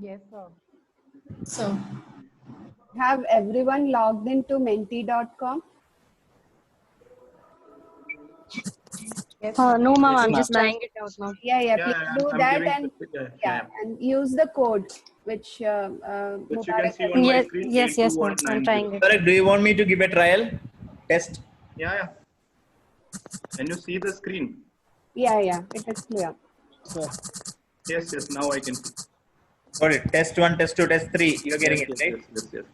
Yes, sir. So, Have everyone logged into menti.com? Yes, No, ma'am, Yes, I'm ma'am. just trying it out now. Yeah, Yeah, please do I'm that, giving. and Yeah. and use the code which Which you can Mubarak see has. on my Yes, screen. yes, yes, ma'am. I'm 821190. trying it. Correct. Do you want me to give a trial test? Yeah. Can you see the screen? Yeah, it is clear. Yes. Now I can see. Got it. Test 1, test 2, test 3. You're getting Yes. it, right? Yes.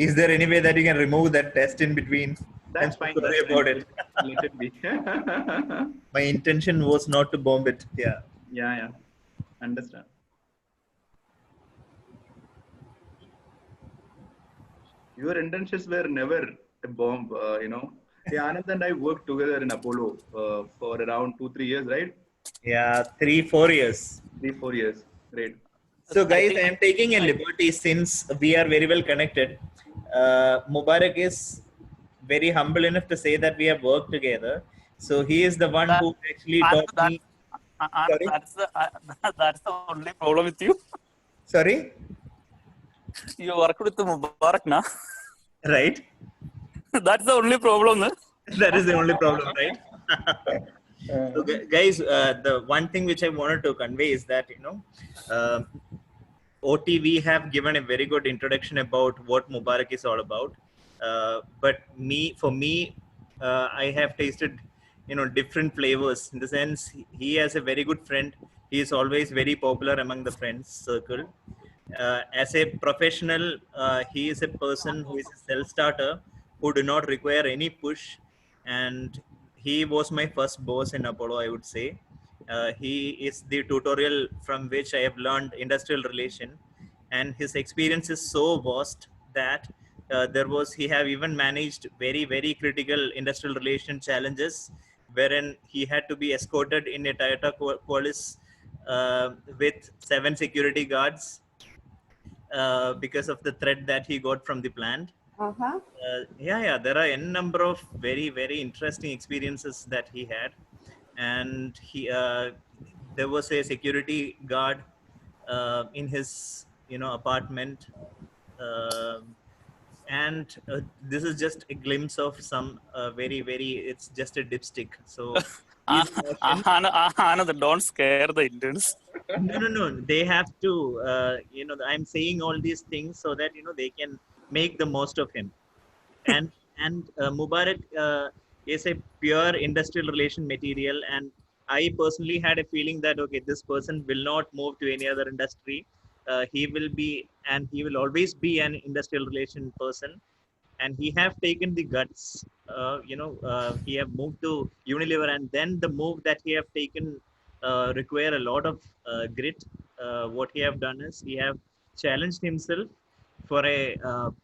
Is there any way that you can remove that test in between? I'm That's so fine. sorry about it. Let it be. My intention was not to bomb it. Yeah. Yeah. Understand. Your intentions were never a bomb. Yeah, Anand and I worked together in Apollo for around 2-3 years, right? Yeah, 3-4 years. 3-4 years. Great. So, I guys, I think am taking a liberty since we are very well connected. Mubarak is very humble enough to say that we have worked together. So, he is the one that who actually and taught me. Sorry? that's the only problem with you. Sorry? You work with Mubarak, na? Right? That's the only problem. Na? That is the only problem, right? So, guys, the one thing which I wanted to convey is that, uh, OTV have given a very good introduction about what Mubarak is all about. But for me, I have tasted, different flavors. In the sense, he has a very good friend. He is always very popular among the friends circle. As a professional, he is a person who is a self-starter who do not require any push, and he was my first boss in Apollo, I would say. He is the tutorial from which I have learned industrial relation, and his experience is so vast that he have even managed very very critical industrial relation challenges, wherein he had to be escorted in a Toyota Qualis with 7 security guards because of the threat that he got from the plant. Uh-huh. There are n number of very very interesting experiences that he had, and there was a security guard in his apartment, uh, and this is just a glimpse of some very very, it's just a dipstick. So he's cautioned. Anand, don't scare the Indians. No. They have to, I'm saying all these things so that, they can make the most of him. And Mubarak is a pure industrial relation material. And I personally had a feeling that, okay, this person will not move to any other industry. He will be, and he will always be an industrial relation person. And he have taken the guts, he have moved to Unilever, and then the move that he have taken require a lot of grit. What he have done is he have challenged himself for a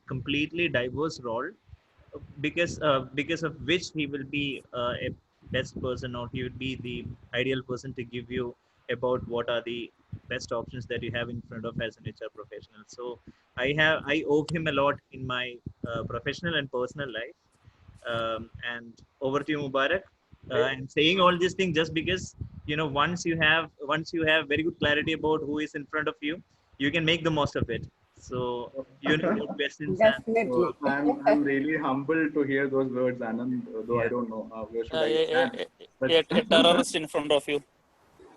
completely diverse role, because of which he will be a best person, or he would be the ideal person to give you about what are the best options that you have in front of as an HR professional. So I owe him a lot in my professional and personal life. And over to you, Mubarak. I'm saying all these things just because, once you have very good clarity about who is in front of you, you can make the most of it. So you know about questions and Definitely. I'm really humbled to hear those words, Anand. Though I don't know where should I stand. But A terrorist in front of you.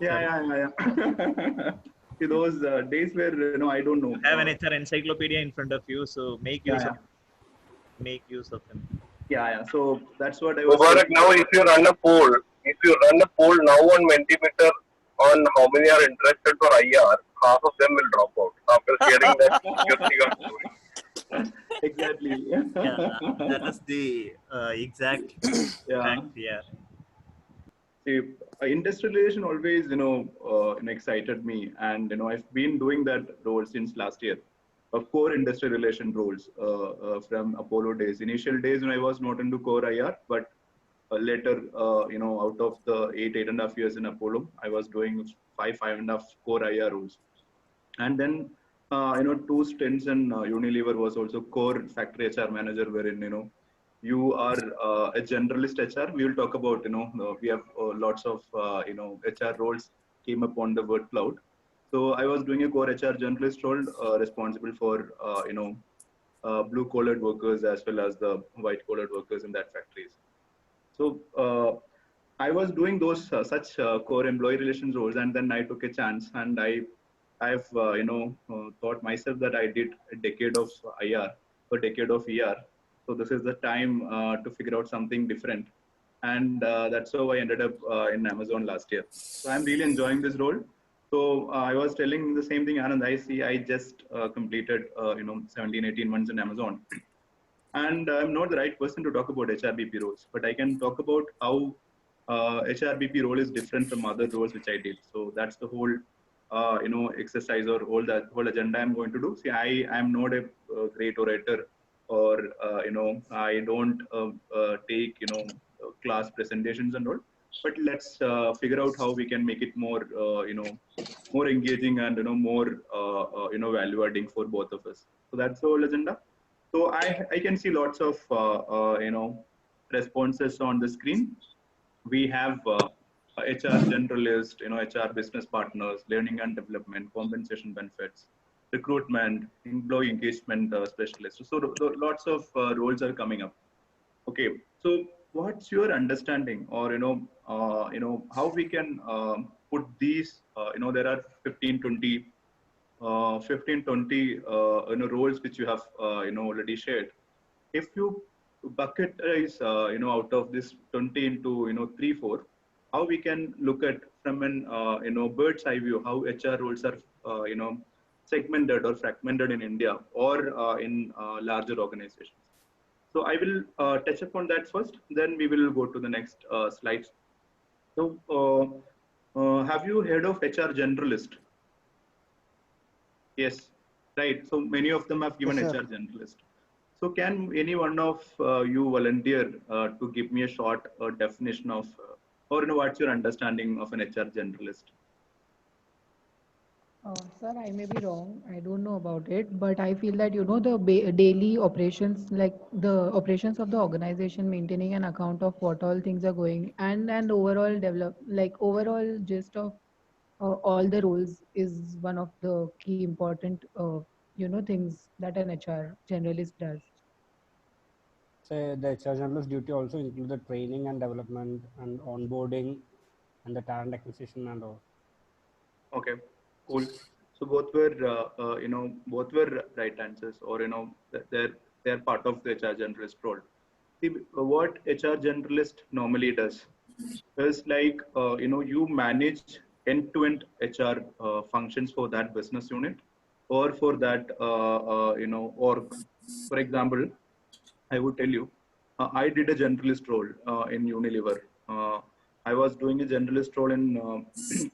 yeah. See, those days where I don't know. have an HR encyclopedia in front of you, so Yeah. make use of them. Yeah. So that's what I was Mubarak, saying. now if you run a poll now on Mentimeter on how many are interested for IR, half of them will drop out after hearing that your story. Exactly. Yeah, that is the exact Yeah. fact. Yeah. See, industrial relation always, excited me, and I've been doing that role since last year. Core industrial relation roles from Apollo days. Initial days when I was not into core IR, but later, out of the 8.5 years in Apollo, I was doing 5.5 core IR roles, and then 2 stints in Unilever was also core factory HR manager, wherein you are a generalist HR. We will talk about, we have lots of, HR roles came up on the word cloud. So I was doing a core HR generalist role, responsible for, blue collared workers as well as the white collared workers in that factories. So I was doing those such core employee relations roles, and then I took a chance, and I've thought myself that I did a decade of IR, a decade of ER. So this is the time to figure out something different, and that's how I ended up in Amazon last year. So I'm really enjoying this role. So I was telling the same thing, Anand. I just completed 17, 18 months in Amazon, and I'm not the right person to talk about HRBP roles, but I can talk about how HRBP role is different from other roles which I did. So that's the whole exercise or whole agenda I'm going to do. See, I am not a great orator, or I don't take class presentations and all. But let's figure out how we can make it more more engaging and more value adding for both of us. So that's the whole agenda. So I can see lots of responses on the screen. We have HR generalist, HR business partners, learning and development, compensation benefits, recruitment, employee engagement specialist. So lots of roles are coming up. Okay, so what's your understanding, or how we can put these? There are 15, 20 roles which you have already shared. If you bucketize out of this 20 into 3, 4, how we can look at from an bird's eye view how HR roles are segmented or fragmented in India or in larger organizations. So I will touch upon that first, then we will go to the next slides. So have you heard of HR generalist? Yes, right. So many of them have given HR generalist. So can any one of you volunteer to give me a short definition of, or what's your understanding of an HR generalist? Sir, I may be wrong. I don't know about it, but I feel that the daily operations, like the operations of the organization, maintaining an account of what all things are going, and overall overall gist of all the roles is one of the key important things that an HR generalist does. Say the HR generalist duty also include the training and development and onboarding and the talent acquisition and all. Okay, cool. So both were both were right answers, or they're part of the HR generalist role. See, what HR generalist normally does is like you manage end-to-end HR functions for that business unit or for that org. For example, I would tell you, I did a generalist role in Unilever. I was doing a generalist role in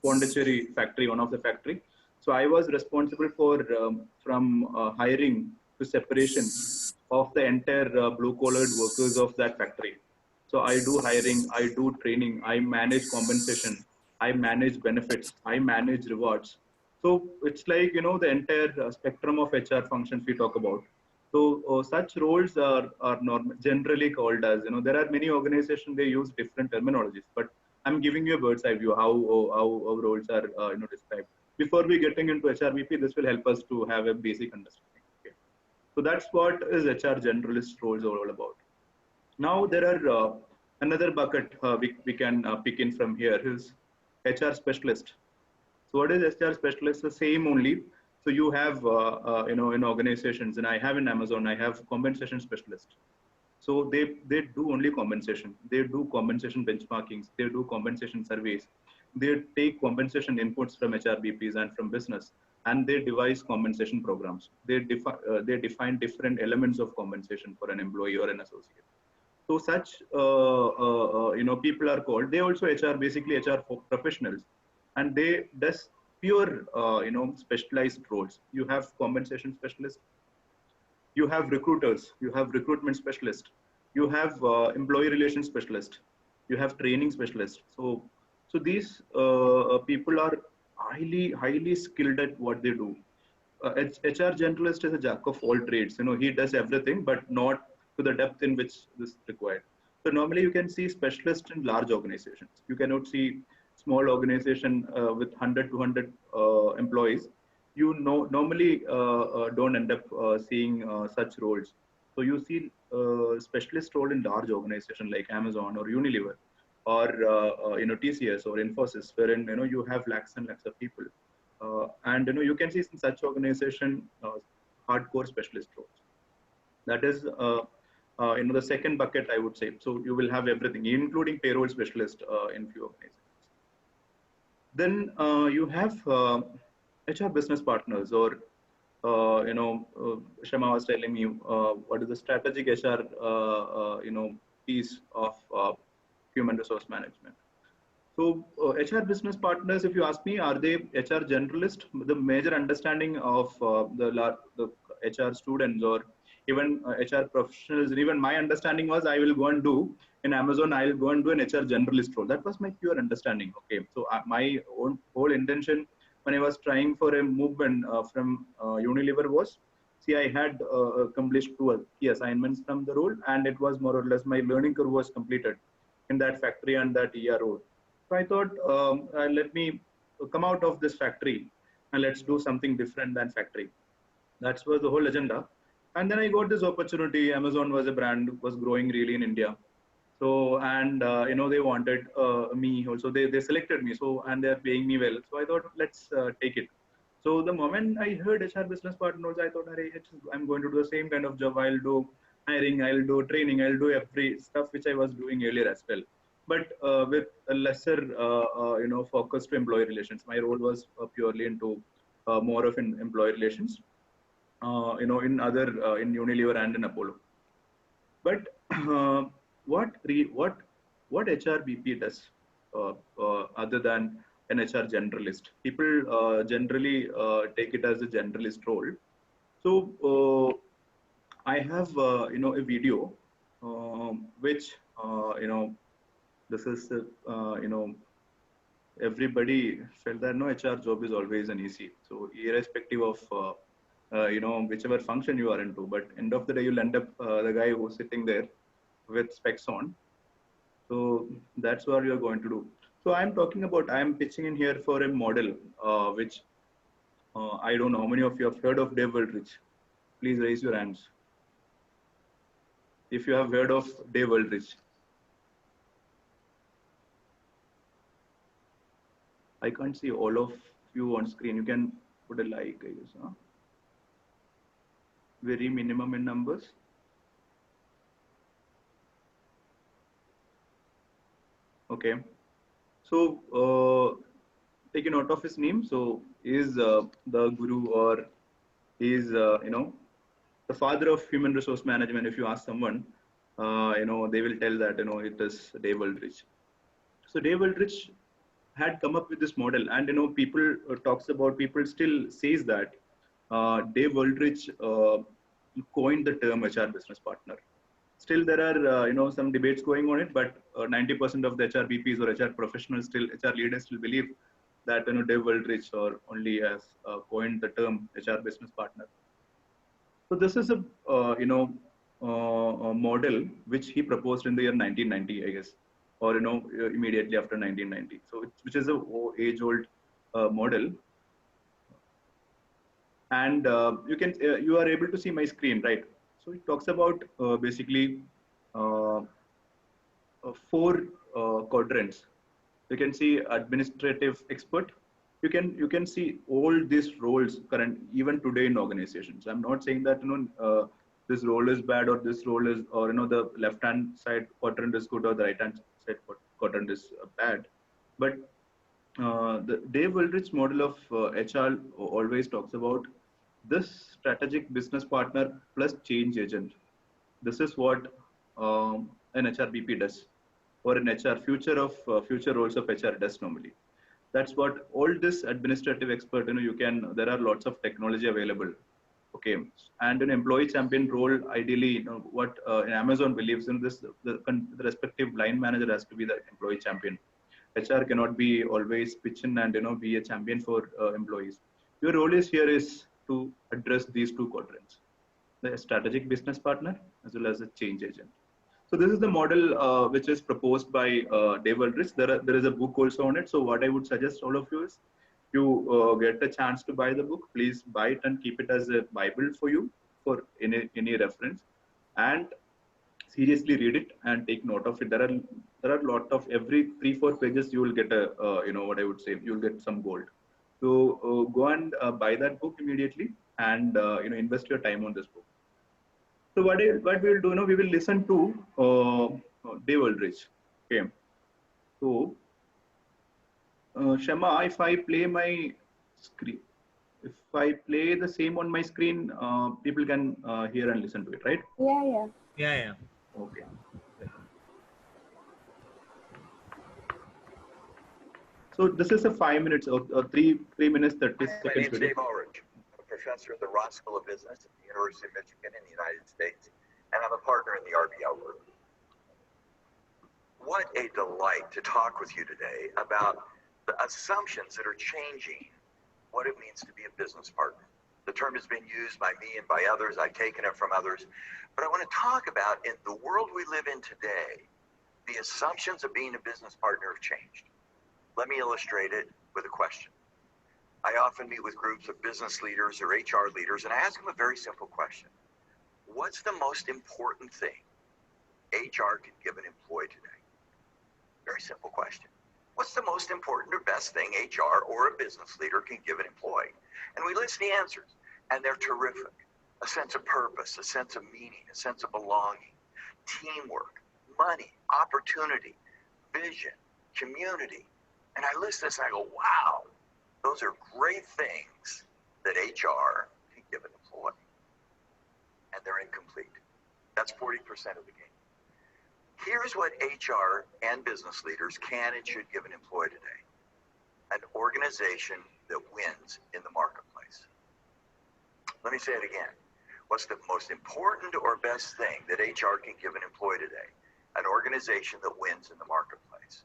Pondicherry factory, one of the factory. So I was responsible for from hiring to separation of the entire blue-collared workers of that factory. So I do hiring, I do training, I manage compensation, I manage benefits, I manage rewards. So it's like the entire spectrum of HR functions we talk about. So such roles are generally called as, there are many organizations, they use different terminologies, but I'm giving you a bird's eye view how roles are described. Before we getting into HRBP, this will help us to have a basic understanding. Okay. So that's what is HR generalist roles are all about. Now there are another bucket we can pick in from here is HR specialist. So what is HR specialist? The same only. So you have, in organizations, and I have in Amazon, I have compensation specialist. So they do only compensation. They do compensation benchmarkings. They do compensation surveys. They take compensation inputs from HRBPs and from business, and they devise compensation programs. They define different elements of compensation for an employee or an associate. So such people are called. They also basically HR professionals, and they does pure specialized roles. You have compensation specialists, you have recruiters, you have recruitment specialists, you have employee relations specialist, you have training specialists. So these people are highly skilled at what they do. HR generalist is a jack of all trades. He does everything, but not to the depth in which this is required. So normally you can see specialists in large organizations. You cannot see small organization with 100 to 100 employees. You know, normally don't end up seeing such roles. So you see specialist role in large organization like Amazon or Unilever or TCS or Infosys, wherein you have lakhs and lakhs of people, and you can see in such organization hardcore specialist roles. That is the second bucket, I would say. So you will have everything, including payroll specialist in few organizations. Then you have HR business partners, or Shama was telling me what is the strategic HR piece of human resource management. So HR business partners, if you ask me, are they HR generalist? The major understanding of the HR students or even HR professionals, and even my understanding was I will go and do in Amazon, I will go and do an HR generalist role. That was my pure understanding. Okay, so my own whole intention when I was trying for a movement from Unilever was, see, I had accomplished 2 key assignments from the role, and it was more or less my learning curve was completed in that factory and that ER role. So I thought, let me come out of this factory and let's do something different than factory. That was the whole agenda. And then I got this opportunity. Amazon was a brand, was growing really in India. So, and they wanted me also. They selected me. So, and they're paying me well. So I thought, let's take it. So the moment I heard HR business partners, I thought, I'm going to do the same kind of job. I'll do hiring, I'll do training, I'll do every stuff which I was doing earlier as well. But with a lesser, focus to employee relations. My role was purely into more of employee relations, in other, in Unilever and in Apollo. But what HRBP does other than an HR generalist? People generally take it as a generalist role. So I have a video which this is everybody felt that no, HR job is always an easy. So irrespective of whichever function you are into, but end of the day you'll end up the guy who's sitting there with specs on. So that's what you're going to do. So I'm pitching in here for a model which I don't know how many of you have heard of Dave Waldrich. Please raise your hands if you have heard of Dave Waldrich. I can't see all of you on screen. You can put a like, I guess. Huh? Very minimum in numbers. Okay. So take a note of his name. So he is the guru, or he is the father of human resource management. If you ask someone, they will tell that it is Dave Waldrich. So Dave Waldrich had come up with this model, and people people still says that Dave Waldrich coined the term HR business partner. Still there are some debates going on it, but 90% of the HR BPs or HR professionals, still HR leaders, still believe that Dave Waldrich or only has coined the term HR business partner. So this is a a model which he proposed in the year 1990, I guess, or immediately after 1990. So which is a age-old model, and you are able to see my screen, right? So it talks about basically 4 quadrants. You can see administrative expert. You can see all these roles current even today in organizations. I'm not saying that this role is bad or this role is, or the left hand side quadrant is good or the right hand side quadrant is bad, but the Dave Waldrich model of HR always talks about this strategic business partner plus change agent. This is what an HRBP does, or an HR future roles of HR does normally. That's what all this administrative expert, there are lots of technology available. Okay, and an employee champion role, ideally, what in Amazon believes in this, the respective line manager has to be the employee champion. HR cannot be always pitching and be a champion for employees. Your role is here is to address these 2 quadrants. the strategic business partner, as well as a change agent. So this is the model which is proposed by Dave Aldrich. There is a book also on it. So what I would suggest all of you is, you get a chance to buy the book, please buy it and keep it as a Bible for you for any reference, and seriously read it and take note of it. There are a lot of, every 3-4 pages you will get a what I would say, you will get some gold. So go and buy that book immediately, and invest your time on this book. So what we will do now, we will listen to Dave Aldrich. Okay. So Shema, if I play my screen, if I play the same on my screen, people can hear and listen to it, right? Yeah, yeah. Yeah, yeah. Okay. So this is a 5 minutes or 3 minutes 30 My seconds name's video. Dave Ulrich. I'm a professor at the Ross School of Business at the University of Michigan in the United States, and I'm a partner in the RBL group. What a delight to talk with you today about the assumptions that are changing what it means to be a business partner. The term has been used by me and by others. I've taken it from others. But I want to talk about, in the world we live in today, the assumptions of being a business partner have changed. Let me illustrate it with a question. I often meet with groups of business leaders or HR leaders, and I ask them a very simple question. What's the most important thing HR can give an employee today? Very simple question. What's the most important or best thing HR or a business leader can give an employee? And we list the answers, and they're terrific. A sense of purpose, a sense of meaning, a sense of belonging, teamwork, money, opportunity, vision, community. And I list this and I go, wow, those are great things that HR can give an employee. And they're incomplete. That's 40% of the game. Here's what HR and business leaders can and should give an employee today. An organization that wins in the marketplace. Let me say it again. What's the most important or best thing that HR can give an employee today? An organization that wins in the marketplace.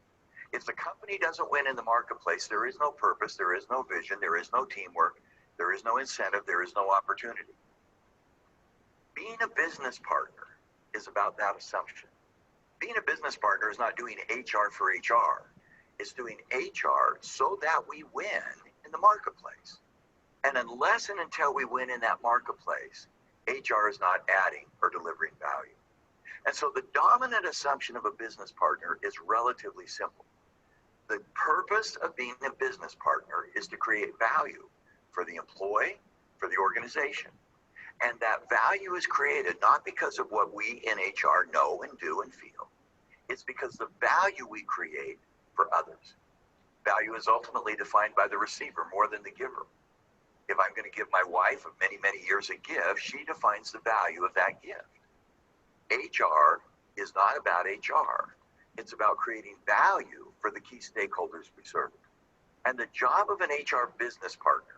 If the company doesn't win in the marketplace, there is no purpose, there is no vision, there is no teamwork, there is no incentive, there is no opportunity. Being a business partner is about that assumption. Being a business partner is not doing HR for HR. It's doing HR so that we win in the marketplace. And unless and until we win in that marketplace, HR is not adding or delivering value. And so the dominant assumption of a business partner is relatively simple. The purpose of being a business partner is to create value for the employee, for the organization. And that value is created not because of what we in HR know and do and feel. It's because the value we create for others. Value is ultimately defined by the receiver more than the giver. If I'm going to give my wife of many, many years a gift, she defines the value of that gift. HR is not about HR. It's about creating value for the key stakeholders we serve. And the job of an HR business partner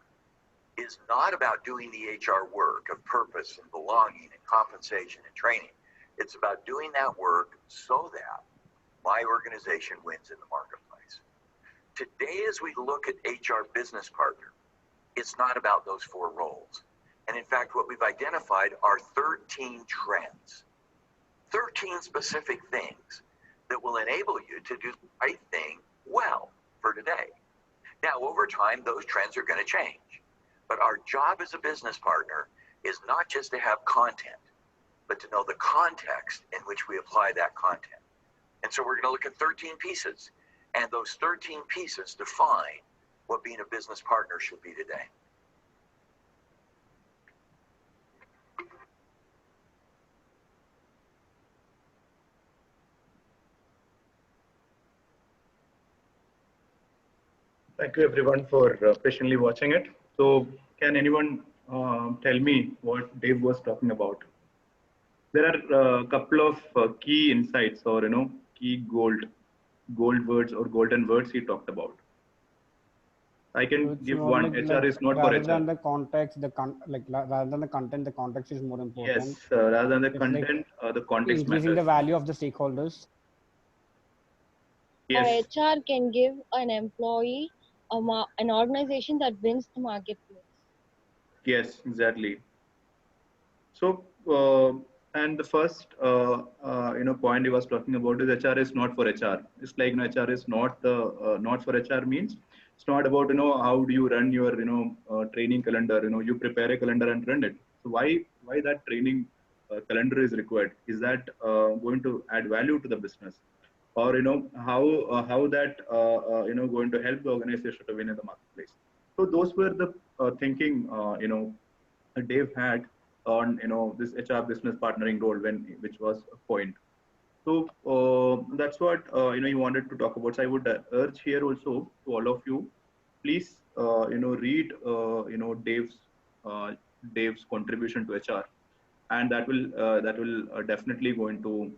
is not about doing the HR work of purpose and belonging and compensation and training. It's about doing that work so that my organization wins in the marketplace. Today, as we look at HR business partner, it's not about those 4 roles. And in fact, what we've identified are 13 trends, 13 specific things that will enable you to do the right thing well for today. Now, over time, those trends are going to change. But our job as a business partner is not just to have content, but to know the context in which we apply that content. And so we're going to look at 13 pieces, and those 13 pieces define what being a business partner should be today. Thank you everyone for patiently watching it. So can anyone tell me what Dave was talking about? There are a couple of key insights or key gold words or golden words he talked about. I can It's give more one. like, HR is not for rather HR. than the context, rather than the content, the context is more important. Yes, rather than the It's like content, the context increasing matters. the value of the stakeholders. Yes, HR can give an employee an organization that wins the marketplace. yes, exactly. So, and the first, point he was talking about is HR is not for HR. It's like, HR is not the not for HR means it's not about how do you run your training calendar. You prepare a calendar and run it. So why that training calendar is required? Is that going to add value to the business, or how that going to help the organization to win in the marketplace? So those were the thinking Dave had on this HR business partnering role which was a point. So that's what he wanted to talk about. So I would urge here also to all of you, please read Dave's contribution to HR, and that will definitely going to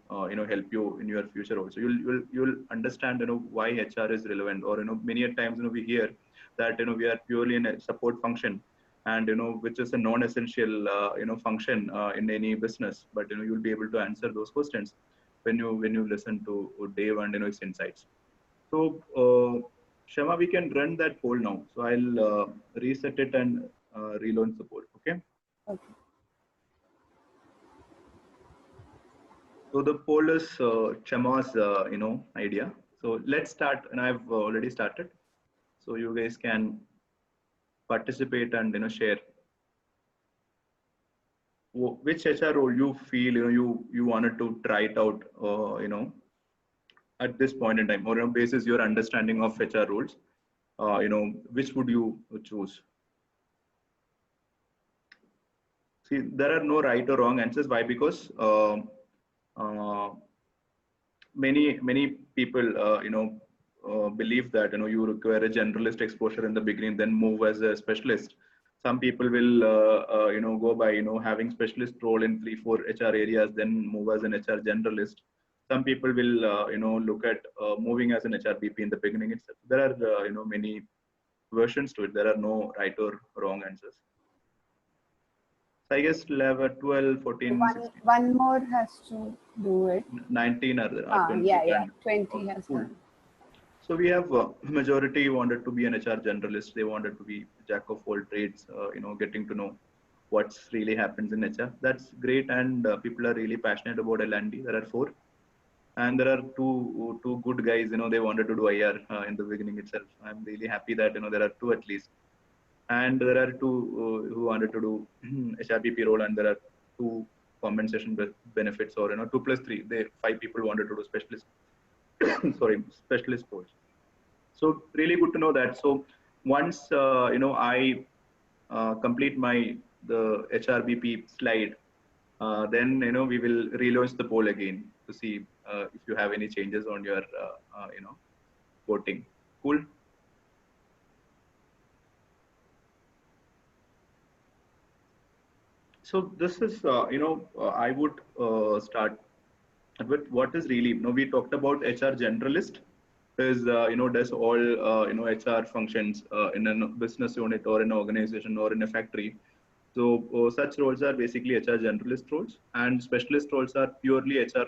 help you in your future also. You'll understand why HR is relevant, or many a times we hear that we are purely in a support function, and which is a non-essential function in any business, but you'll be able to answer those questions when you listen to Dave and his insights. So Shema, we can run that poll now. So I'll reset it and relaunch the poll. Okay. Okay. So the poll is Shema's idea. So let's start, and I've already started. So you guys can participate and share which HR role you feel you wanted to try it out at this point in time, or basis your understanding of HR roles, which would you choose? See, there are no right or wrong answers. Why? Because many people believe that you require a generalist exposure in the beginning, then move as a specialist. Some people will go by having specialist role in 3-4 HR areas, then move as an HR generalist. Some people will look at moving as an HRBP in the beginning itself. There are many versions to it. There are no right or wrong answers. So I guess 11, 12, 14, 16. One more has to do it. 19 are 20. Yeah, 20 has cool. done. So we have majority wanted to be an HR generalist. They wanted to be jack of all trades, getting to know what's really happens in HR. That's great, and people are really passionate about L&D. There are 4, and there are two good guys. They wanted to do IR in the beginning itself. I'm really happy that there are 2 at least, and there are 2 who wanted to do HRBP role, and there are 2 compensation benefits, or 2 plus 3. 5 people wanted to do specialist. Sorry, specialist roles. So really good to know that. So once I complete the HRBP slide, then we will relaunch the poll again to see if you have any changes on your voting. Cool. So this is I would start. But what is really, we talked about HR generalist is, does all, HR functions in a business unit or in an organization or in a factory. So such roles are basically HR generalist roles, and specialist roles are purely HR,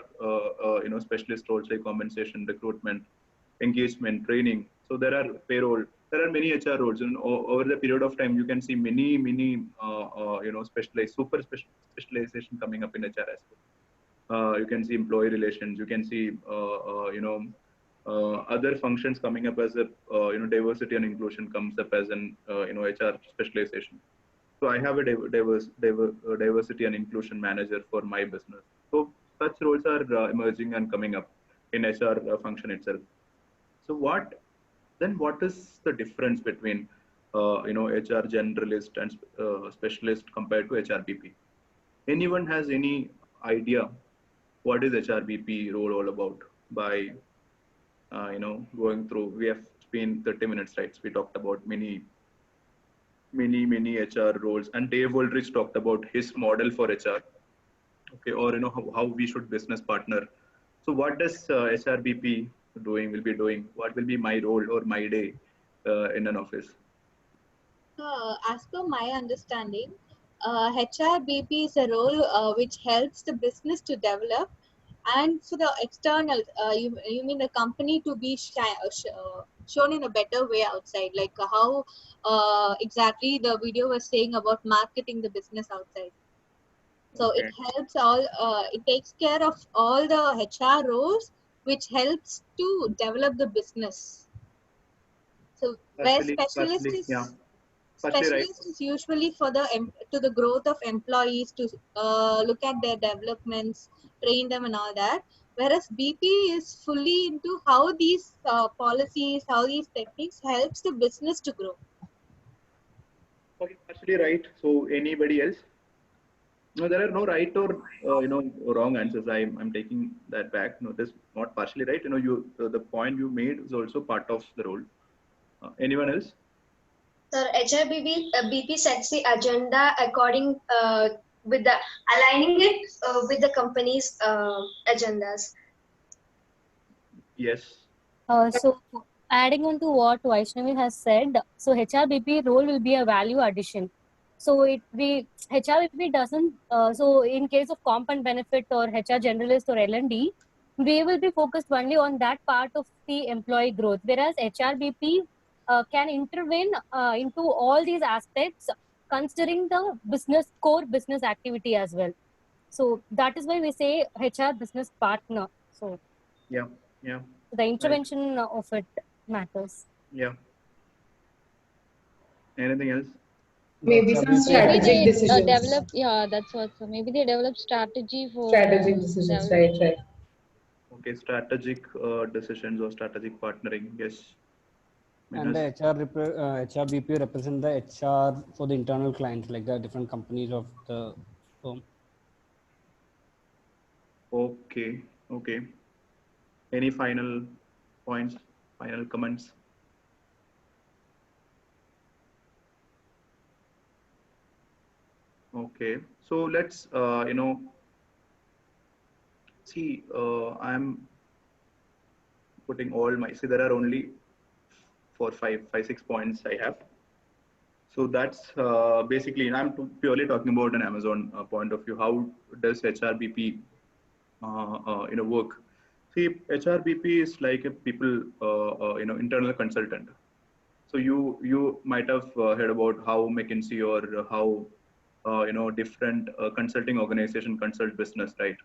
specialist roles like compensation, recruitment, engagement, training. So there are payroll, there are many HR roles, and over the period of time, you can see many, super specialization coming up in HR as well. You can see employee relations. You can see other functions coming up as a diversity and inclusion comes up as an HR specialization. So I have a diversity and inclusion manager for my business. So such roles are emerging and coming up in HR function itself. So what is the difference between HR generalist and specialist compared to HRBP? Anyone has any idea what is HRBP role all about? By going through, we have been 30 minutes, right? So we talked about many HR roles, and Dave Woolrich talked about his model for HR. Okay, or how we should business partner. So what does HRBP will be doing? What will be my role or my day in an office? As per my understanding, HRBP is a role which helps the business to develop, and for the external, you mean the company to be shown in a better way outside, like how exactly the video was saying about marketing the business outside. So it helps all. It takes care of all the HR roles, which helps to develop the business. So where specialist Yeah, is partially right. specialist is usually for the to the growth of employees, to look at their developments, train them and all that. Whereas BP is fully into how these policies, how these techniques helps the business to grow. Okay, partially right. So anybody else? No, there are no right or wrong answers. I'm taking that back. No, this not partially right. You the point you made is also part of the role. Anyone else? Sir, BP sets the agenda according with the aligning it with the company's agendas. Yes. So adding on to what Vaishnavi has said, so HRBP role will be a value addition. So HRBP doesn't, so in case of comp and benefit or HR generalist or L&D, we will be focused only on that part of the employee growth, whereas HRBP can intervene into all these aspects, considering the core business activity as well. So that is why we say HR business partner. So yeah. the intervention of it matters. Yeah. Anything else? Maybe some strategic decisions. Develop, yeah, that's what. So maybe they develop strategy for Strategic decisions, right. Okay, strategic decisions or strategic partnering. Yes. And the HRBP represent the HR for the internal clients, like the different companies of the firm. Okay. Any final points, final comments? Okay, so let's see. I'm putting all my. See, there are only 6 points I have. So that's basically, and I'm purely talking about an Amazon point of view. How does HRBP work? See, HRBP is like a people internal consultant. So you might have heard about how McKinsey or how different consulting organization consult business, right?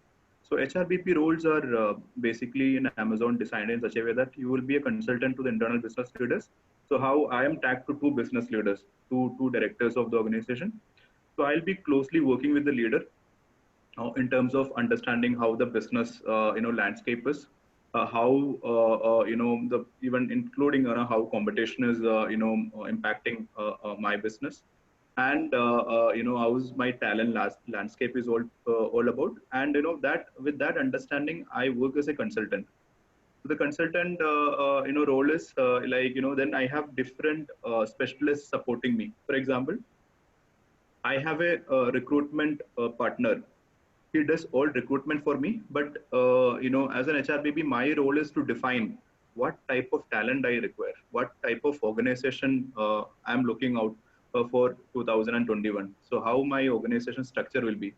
So HRBP roles are basically in Amazon designed in such a way that you will be a consultant to the internal business leaders. So how I am tagged to two business leaders, two directors of the organization. So I'll be closely working with the leader in terms of understanding how the business landscape is, how the even including how competition is impacting my business, and how's my talent landscape is all about, and that with that understanding I work as a consultant. So the consultant role is then I have different specialists supporting me. For example, I have a recruitment partner. He does all recruitment for me, but as an HRBP, my role is to define what type of talent I require, what type of organization I'm looking out for 2021. So how my organization structure will be,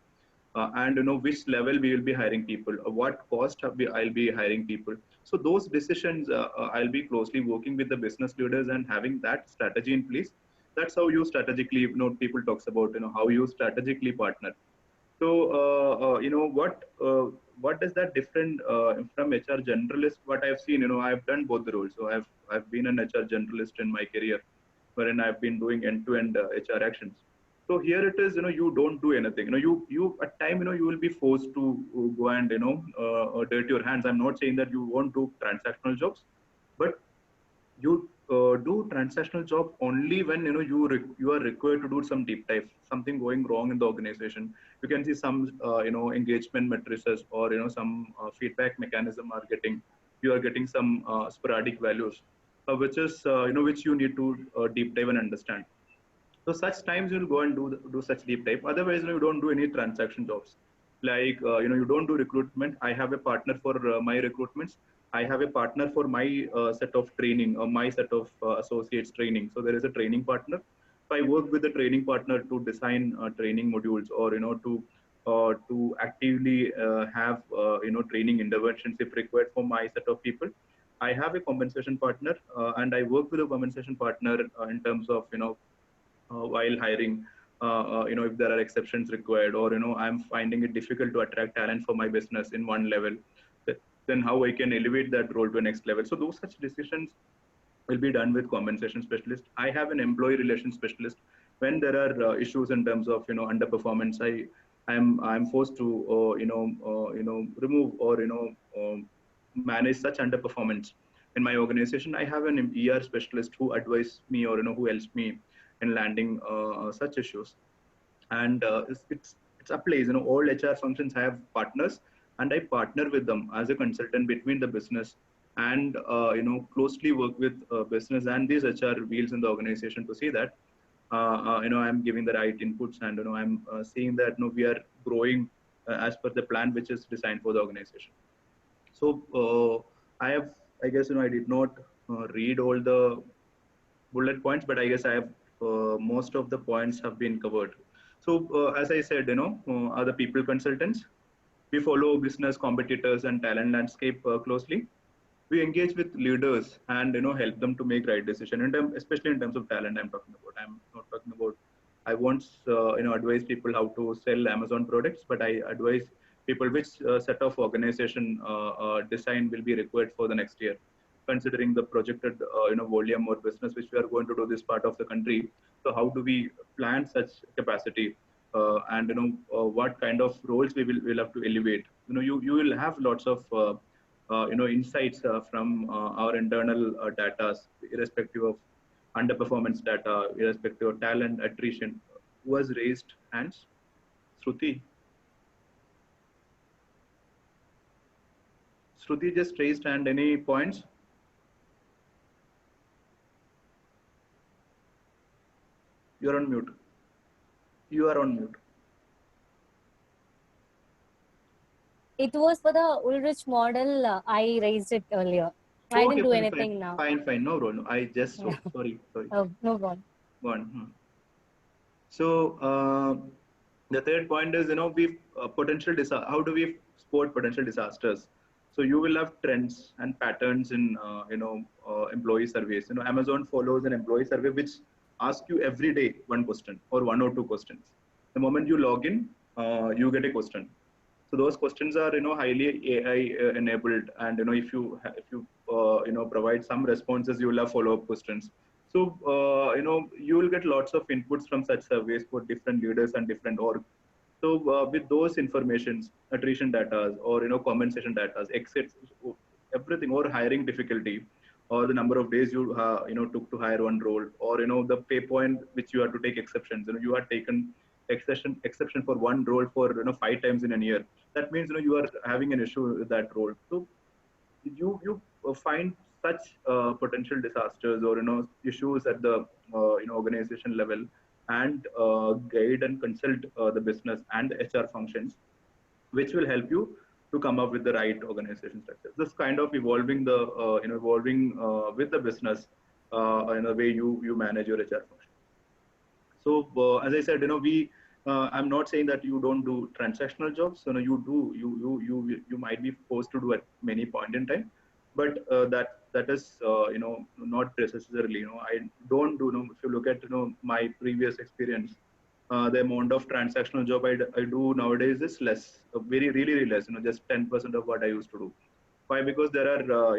and which level we will be hiring people, what cost I'll be hiring people. So those decisions I'll be closely working with the business leaders and having that strategy in place. That's how you strategically, people talks about how you strategically partner. So what does that different from HR generalist? What I've seen, I've done both the roles. So I've been an HR generalist in my career, wherein I've been doing end-to-end HR actions. So here it is, you don't do anything. You at time, you will be forced to go and dirty your hands. I'm not saying that you won't do transactional jobs, but you do transactional job only when you are required to do some deep dive, something going wrong in the organization. You can see some engagement matrices or some feedback mechanism you are getting some sporadic values, which is which you need to deep dive and understand. So such times you'll go and do such deep dive. Otherwise, you don't do any transaction jobs. Like you don't do recruitment. I have a partner for my recruitments. I have a partner for my set of training or my set of associates training. So there is a training partner. So I work with the training partner to design training modules, or to actively have training interventions if required for my set of people. I have a compensation partner, and I work with a compensation partner in terms of while hiring if there are exceptions required, or I'm finding it difficult to attract talent for my business in one level, then how I can elevate that role to the next level. So those such decisions will be done with compensation specialist. I have an employee relations specialist. When there are issues in terms of underperformance, I'm forced to remove or manage such underperformance in my organization. I have an ER specialist who advises me or who helps me in landing such issues. And it's a place. All HR functions have partners, and I partner with them as a consultant between the business and closely work with business and these HR wheels in the organization to see that I'm giving the right inputs, and I'm seeing that we are growing as per the plan which is designed for the organization. So I guess I did not read all the bullet points, but I guess I have most of the points have been covered. So as I said, are the people consultants. We follow business, competitors, and talent landscape closely. We engage with leaders and help them to make right decision. Especially in terms of talent, I'm talking about. I'm not talking about. I won't advise people how to sell Amazon products, but I advise people which set of organization design will be required for the next year, considering the projected volume or business which we are going to do this part of the country. So how do we plan such capacity, and what kind of roles we will have to elevate. You will have lots of insights from our internal data, irrespective of underperformance data, irrespective of talent attrition. Who has raised hands? Shruti. Shruti just raised hand. Any points? You're on mute. You are on mute. It was for the Ulrich model. I raised it earlier. I didn't do anything now. Fine. No problem. I just saw. Sorry. Oh, no problem. Go on. So the third point is, we potential how do we spot potential disasters? So you will have trends and patterns in employee surveys. Amazon follows an employee survey which asks you every day one question or one or two questions. The moment you log in, you get a question. So those questions are highly AI enabled, and if you provide some responses, you will have follow-up questions. So you will get lots of inputs from such surveys for different leaders and different org. So with those informations, attrition data or compensation data, exits, everything, or hiring difficulty, or the number of days you took to hire one role, or the pay point which you have to take exceptions. You are taken exception for one role for 5 times in a year. That means you are having an issue with that role. So you find such potential disasters or issues at the organization level, and guide and consult the business and the HR functions, which will help you to come up with the right organization structure. This kind of evolving with the business in the way you manage your HR function. So as I said, I'm not saying that you don't do transactional jobs. You do. You might be forced to do at many point in time, but that is not necessarily. I don't do. If you look at my previous experience, the amount of transactional job I do nowadays is less, really less. Just 10% of what I used to do. Why? Because there are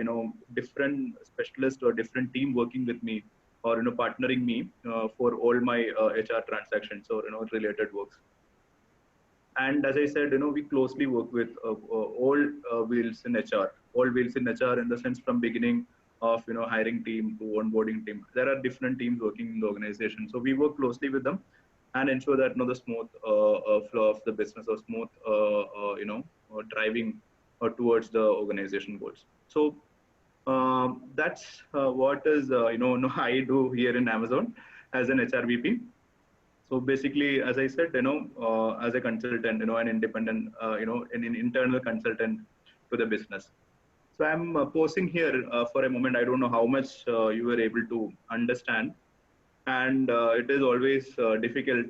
different specialists or different team working with me, or partnering me for all my HR transactions or related works. And as I said, we closely work with all wheels in HR. All wheels in HR in the sense from beginning of hiring team to onboarding team. There are different teams working in the organization, so we work closely with them and ensure that the smooth flow of the business, or smooth driving towards the organization goals. So that's what is I do here in Amazon as an HRBP. So basically, as I said, as a consultant, an independent, an internal consultant to the business. So I'm pausing here for a moment. I don't know how much you were able to understand, and it is always difficult,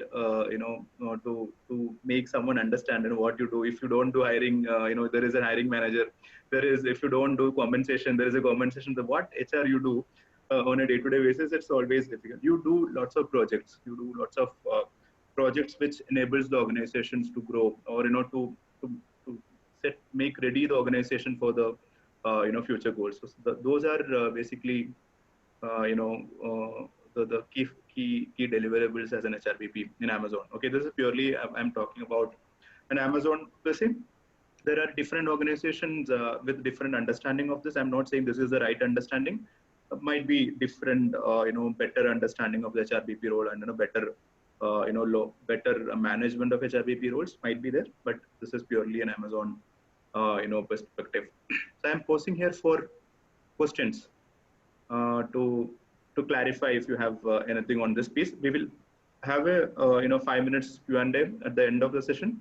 to make someone understand what you do. If you don't do hiring, there is a hiring manager. If you don't do compensation, there is a compensation. What HR you do on a day-to-day basis, it's always difficult. You do lots of projects. You do lots of projects which enables the organizations to grow, or to make ready the organization for the future goals. So those are basically the key deliverables as an HRBP in Amazon. Okay, this is purely I'm talking about an Amazon person. There are different organizations with different understanding of this. I'm not saying this is the right understanding. Might be different, better understanding of the HRBP role, and better, better management of HRBP roles might be there. But this is purely an Amazon, perspective. So I'm posing here for questions to clarify if you have anything on this piece. We will have a 5 minutes Q&A at the end of the session.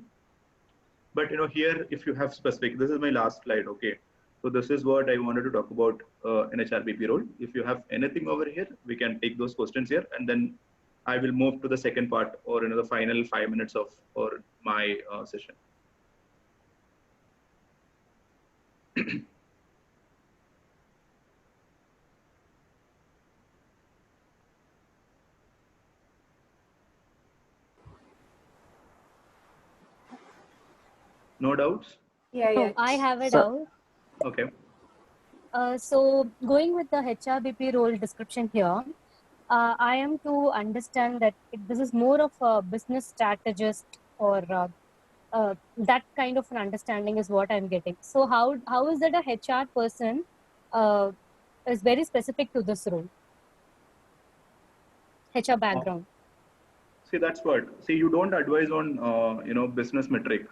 But here, if you have specific, this is my last slide. Okay, so this is what I wanted to talk about in HRBP role. If you have anything over here, we can take those questions here, and then I will move to the second part, or the final 5 minutes of my session. No doubts? Yeah. I have a doubt. Okay. So going with the HRBP role description here, I am to understand that this is more of a business strategist, or that kind of an understanding is what I'm getting. So how is that a HR person is very specific to this role? HR background. See, that's what. See, you don't advise on business metric.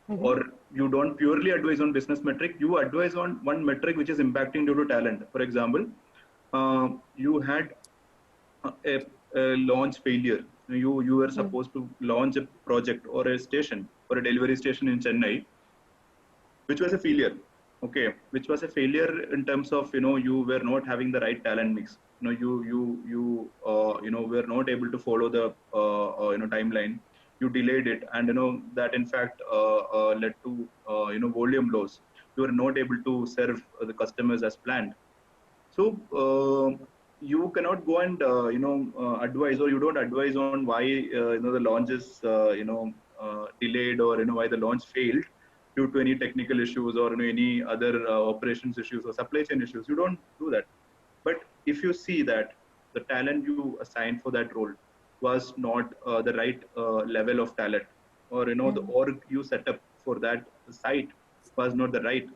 Or you don't purely advise on business metric. You advise on one metric which is impacting due to talent. For example, you had a launch failure. You were supposed to launch a project or a station or a delivery station in Chennai, which was a failure. Okay, which was a failure in terms of you were not having the right talent mix. You were not able to follow the timeline. You delayed it, and that in fact led to volume loss. You were not able to serve the customers as planned. So you cannot go and advise, or you don't advise on why the launch is delayed, or why the launch failed due to any technical issues, or any other operations issues or supply chain issues. You don't do that. But if you see that the talent you assigned for that role was not the right level of talent, or the org you set up for that site was not the right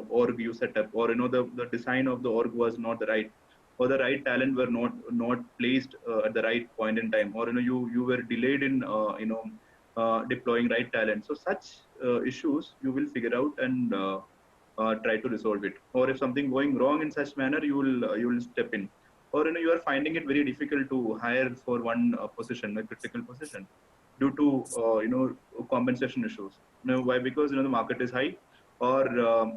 org you set up, or the design of the org was not the right, or the right talent were not placed at the right point in time, or you were delayed in deploying right talent. So such issues you will figure out and try to resolve it. Or if something going wrong in such manner, you will step in. Or you are finding it very difficult to hire for one position, a critical position, due to compensation issues. Why? Because the market is high, or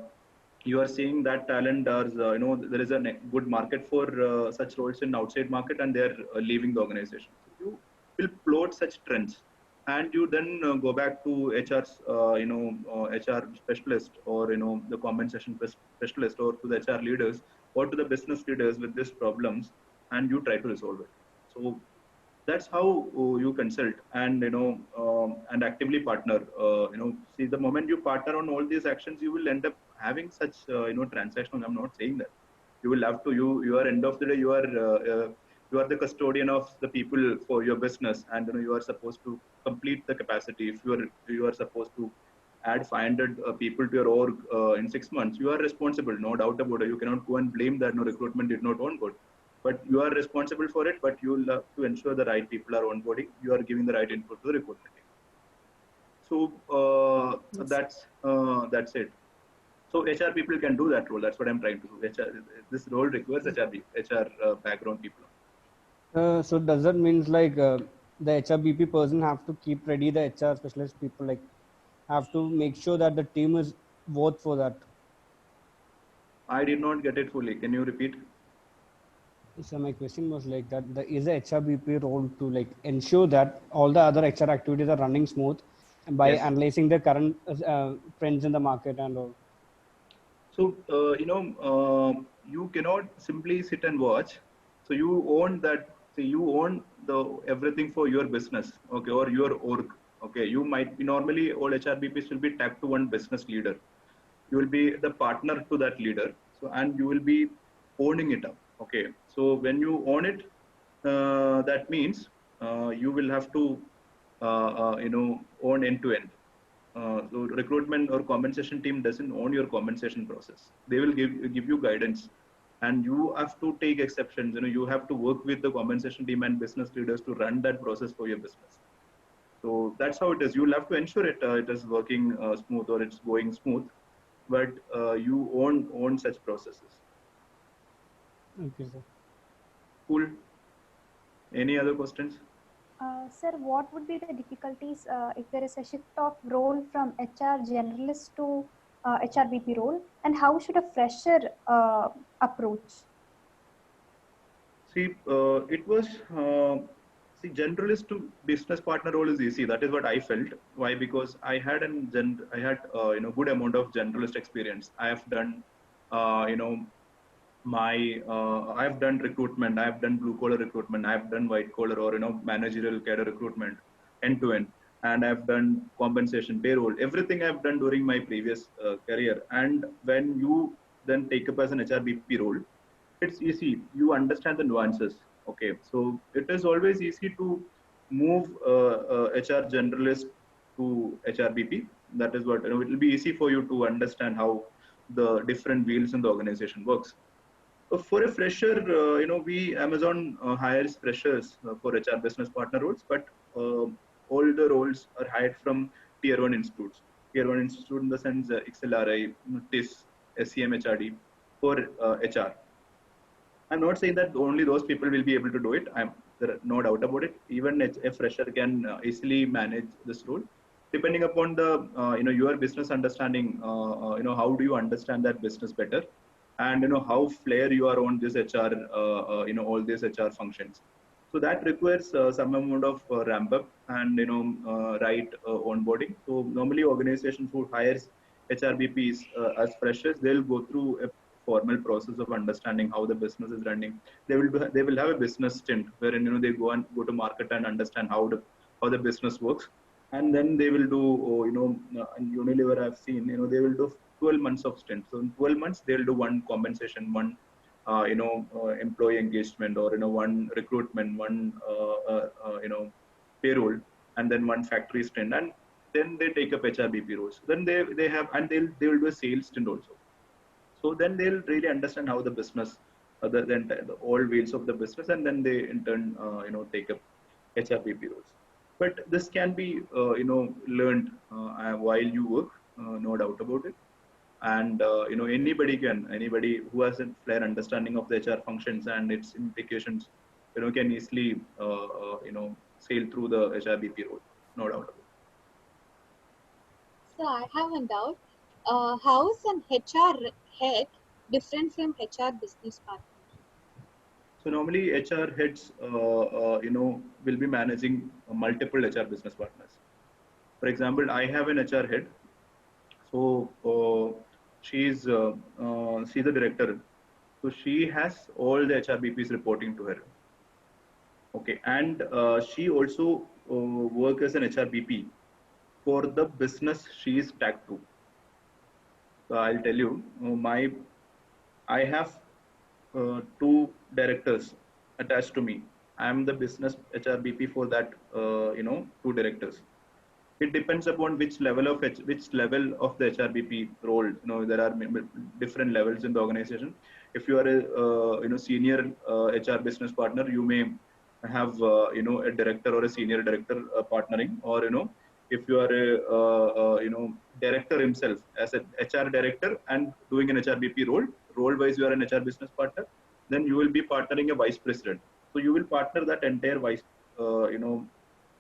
you are seeing that talent does there is a good market for such roles in outside market, and they are leaving the organization. So you will plot such trends, and you then go back to HR's HR specialist, or the compensation specialist, or to the HR leaders, or to the business leaders with these problems, and you try to resolve it. So that's how you consult and and actively partner. See, the moment you partner on all these actions, you will end up having such transactional. I'm not saying that you will have to. You are end of the day. You are the custodian of the people for your business, and you are supposed to complete the capacity. If you are supposed to add 500 people to your org in 6 months, you are responsible, no doubt about it. You cannot go and blame that recruitment did not onboard, but you are responsible for it. But you will have to ensure the right people are onboarding. You are giving the right input to the recruitment team. So that's it. So HR people can do that role. That's what I'm trying to do. This role requires HR background people. So does that means like the HRBP person have to keep ready the HR specialist people, like have to make sure that the team is worth for that? I did not get it fully. Can you repeat? So my question was like that is a HRBP role to like ensure that all the other HR activities are running smooth by analyzing the current trends in the market and all. So you cannot simply sit and watch. So you own that See, you own everything for your business, okay, or your org. Okay, you might be normally all HRBPs will be tagged to one business leader. You will be the partner to that leader. So, and you will be owning it up. Okay, so when you own it, that means you will have to own end to end. So recruitment or compensation team doesn't own your compensation process. They will give you guidance, and you have to take exceptions. You have to work with the compensation team and business leaders to run that process for your business. So that's how it is. You'll have to ensure it is working smooth or it's going smooth, but you own such processes. Okay, sir. Cool. Any other questions? Sir, what would be the difficulties if there is a shift of role from HR generalist to HRBP role, and how should a fresher approach? See, it was generalist to business partner role is easy. That is what I felt. Why? Because I had good amount of generalist experience. I have done I have done recruitment, I have done blue collar recruitment, I have done white collar or managerial cadre recruitment end to end, and I've done compensation, payroll, everything I've done during my previous career. And when you then take up as an HRBP role, it's easy. You understand the nuances. Okay, so it is always easy to move HR generalist to HRBP. That is what it will be easy for you to understand how the different wheels in the organization works. For a fresher, we Amazon hires freshers for HR business partner roles, but all the roles are hired from tier 1 institutes. Tier 1 institute in the sense XLRI, TIS, SCM HRD for HR. I'm not saying that only those people will be able to do it. There are no doubt about it. Even a fresher can easily manage this role, depending upon the your business understanding. How do you understand that business better, and how flair you are on this HR, all these HR functions. So that requires some amount of ramp up and right onboarding. So normally organizations who hires HRBPs as freshers, they'll go through a formal process of understanding how the business is running. They will have a business stint wherein they go to market and understand how the business works, and then they will do in Unilever I've seen they will do 12 months of stint. So in 12 months they'll do one compensation, one employee engagement, or one recruitment, one payroll, and then one factory stint, and then they take up HRBP roles. Then they have, and they will do a sales stint also. So then they'll really understand how the business, the all wheels of the business, and then they in turn take up HRBP roles. But this can be learned while you work, no doubt about it. And anybody who has a fair understanding of the HR functions and its implications, can easily sail through the HRBP role, no doubt about it. So I have a doubt. How is an HR head different from HR business partner? So normally HR heads, will be managing multiple HR business partners. For example, I have an HR head. So she's the director. So she has all the HRBPs reporting to her. Okay, and she also works as an HRBP for the business she is tagged to. So I'll tell you, I have 2 directors attached to me. I am the business HRBP for that, 2 directors. It depends upon which level of the HRBP role. There are different levels in the organization. If you are a senior HR business partner, you may have a director or a senior director partnering, or if you are a director himself as an HR director and doing an HRBP role wise you are an HR business partner, then you will be partnering a vice president. So you will partner that entire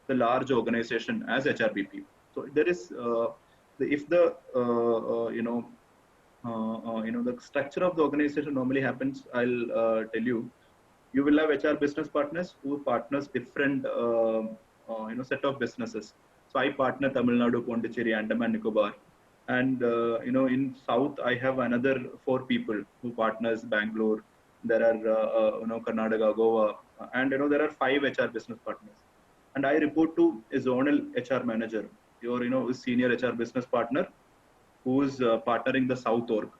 the large organization as HRBP. So there is if the the structure of the organization normally happens, I'll tell you. You will have HR business partners who partners different set of businesses. So I partner Tamil Nadu, Pondicherry, Andaman Nicobar, and in South I have another 4 people who partners Bangalore, there are Karnataka, Goa, and there are 5 HR business partners, and I report to a zonal HR manager, your senior HR business partner, who's partnering the South org,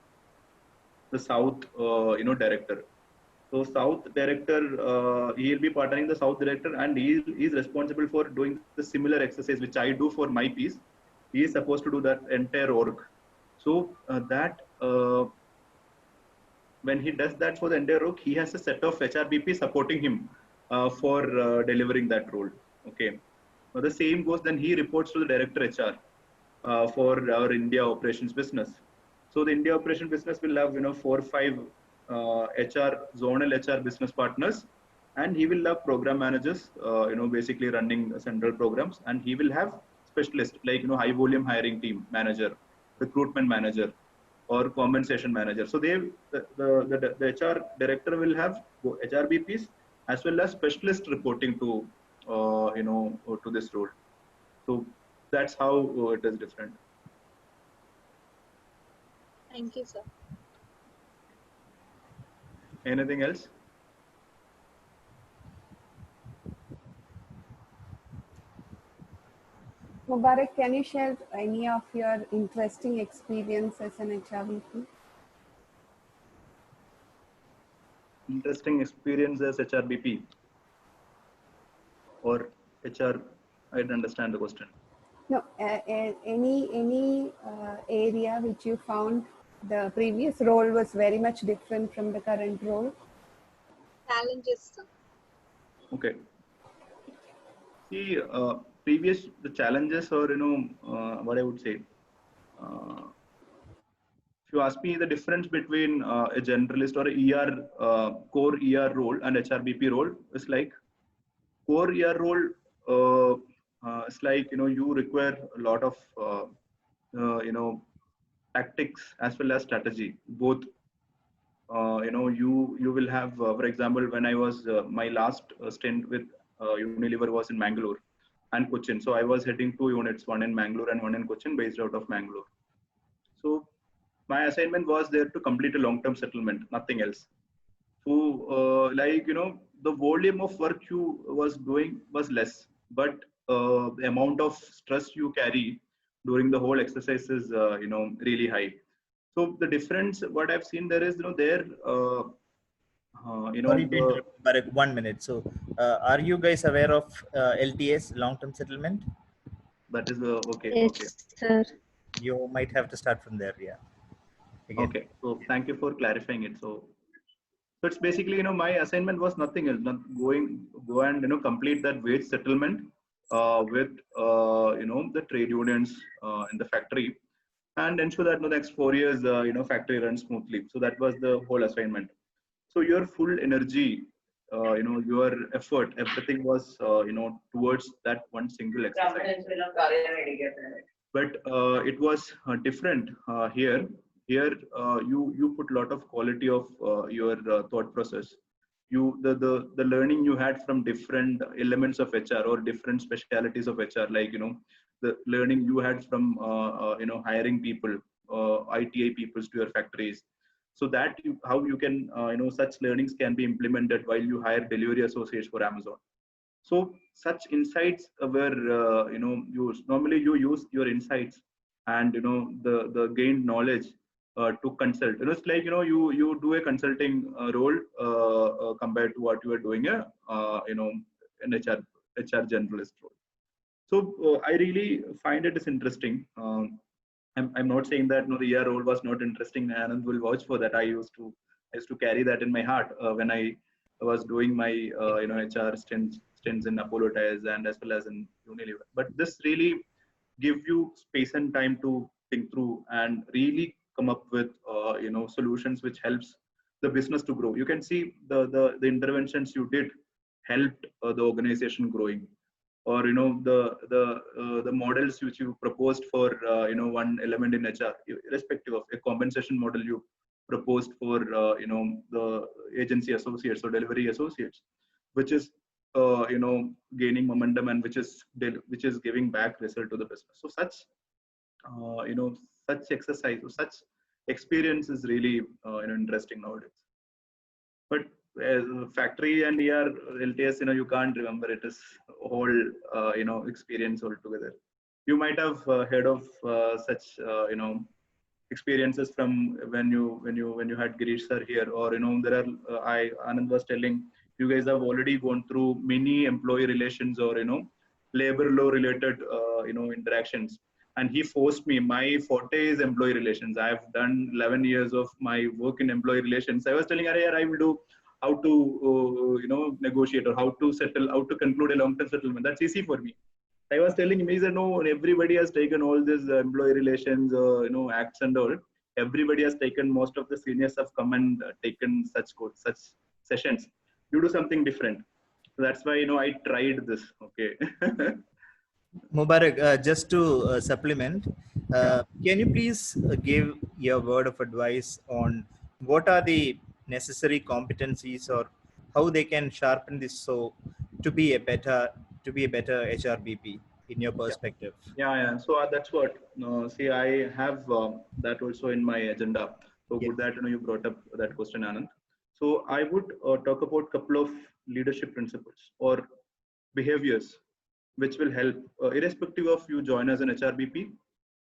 the South director. So South director, he'll be partnering the South director, and he's responsible for doing the similar exercise which I do for my piece. He is supposed to do that entire org. So when he does that for the entire org, he has a set of HRBP supporting him for delivering that role. Okay. Now the same goes, then he reports to the director HR for our India operations business. So the India operation business will have 4 or 5 zonal HR business partners, and he will have program managers, basically running central programs, and he will have specialists like high volume hiring team manager, recruitment manager, or compensation manager. So the HR director will have HRBPs as well as specialists reporting to to this role. So that's how it is different. Thank you, sir. Anything else? Mubarak, can you share any of your interesting experience as an HRBP? Interesting experience as HRBP or HR? I didn't understand the question. No, any area which you found the previous role was very much different from the current role? Challenges, sir. Okay. See, the challenges, or what I would say. If you ask me the difference between a generalist or a ER core ER role and HRBP role, is like core ER role. It's like you require a lot of tactics as well as strategy. Both you will have, for example, when I was my last stint with Unilever was in Mangalore and Cochin. So I was heading 2 units, one in Mangalore and one in Cochin, based out of Mangalore. So my assignment was there to complete a long-term settlement, nothing else. So the volume of work you was doing was less, but the amount of stress you carry during the whole exercise is really high. So the difference, what I've seen there is, Sorry to interrupt, Bharat, 1 minute. So, are you guys aware of LTS, long-term settlement? That is okay. Yes, Okay. sir. You might have to start from there. Yeah. Again. Okay. So thank you for clarifying it. So it's basically, my assignment was nothing else, not go and complete that wage settlement with the trade unions in the factory, and ensure that the next 4 years factory runs smoothly. So that was the whole assignment. So your full energy, your effort, everything was towards that one single exercise. But it was different here. Here you put a lot of quality of your thought process. The learning you had from different elements of HR or different specialities of HR, like the learning you had from hiring people, ITI peoples to your factories. So that how you can such learnings can be implemented while you hire delivery associates for Amazon. So such insights were you normally use your insights and the gained knowledge to consult. It's like you do a consulting role compared to what you are doing an HR generalist role. So I really find it is interesting. I'm not saying that the ER role was not interesting. Anand will vouch for that. I used to carry that in my heart when I was doing my HR stints in Apollo Tyres and as well as in Unilever. But this really give you space and time to think through and really come up with solutions which helps the business to grow. You can see the interventions you did helped the organization growing, or the models which you proposed for one element in HR, irrespective of a compensation model you proposed for the agency associates or delivery associates, which is gaining momentum and which is giving back result to the business. So such such exercise or such experience is really interesting nowadays. But as factory and ER, LTS, you can't remember. It is whole, experience altogether. You might have heard of such, experiences from when you had Girish sir here, or there are. Anand was telling you guys have already gone through many employee relations or labor law related interactions. And he forced me. My forte is employee relations. I have done 11 years of my work in employee relations. I was telling her, I will do how to negotiate or how to settle, how to conclude a long-term settlement. That's easy for me. I was telling him, he said, no, everybody has taken all these employee relations, acts and all. Everybody has taken, most of the seniors have come and taken such sessions. You do something different. So that's why, I tried this. Okay. Mubarak, just to supplement, can you please give your word of advice on what are the necessary competencies or how they can sharpen this so to be a better HRBP in your perspective? Yeah. So that's what. See, I have that also in my agenda. So good that you brought up that question, Anand. So I would talk about a couple of leadership principles or behaviors which will help, irrespective of you join as an HRBP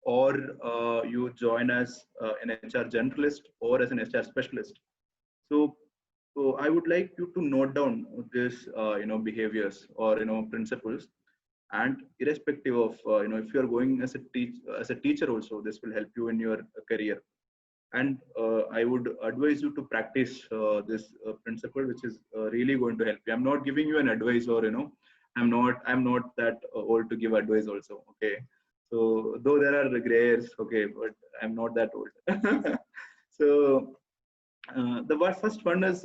or you join as an HR generalist or as an HR specialist. So I would like you to note down this, behaviors or principles, and irrespective of if you are going as a teacher also, this will help you in your career. And I would advise you to practice this principle, which is really going to help you. I'm not giving you an advice, or I'm not that old to give advice also. Okay, so though there are gray hairs, okay, but I'm not that old. So the first one is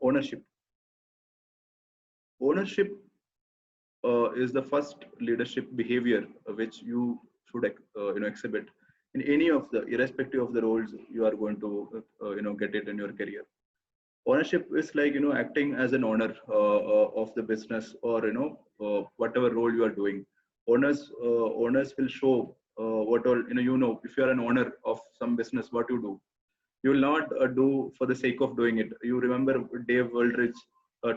ownership. Ownership is the first leadership behavior which you should exhibit in any of the, irrespective of the roles you are going to get it in your career. Ownership is like acting as an owner of the business, or whatever role you are doing. Owners will show what all if you are an owner of some business, what you do. You will not do for the sake of doing it. You remember Dave Waldrich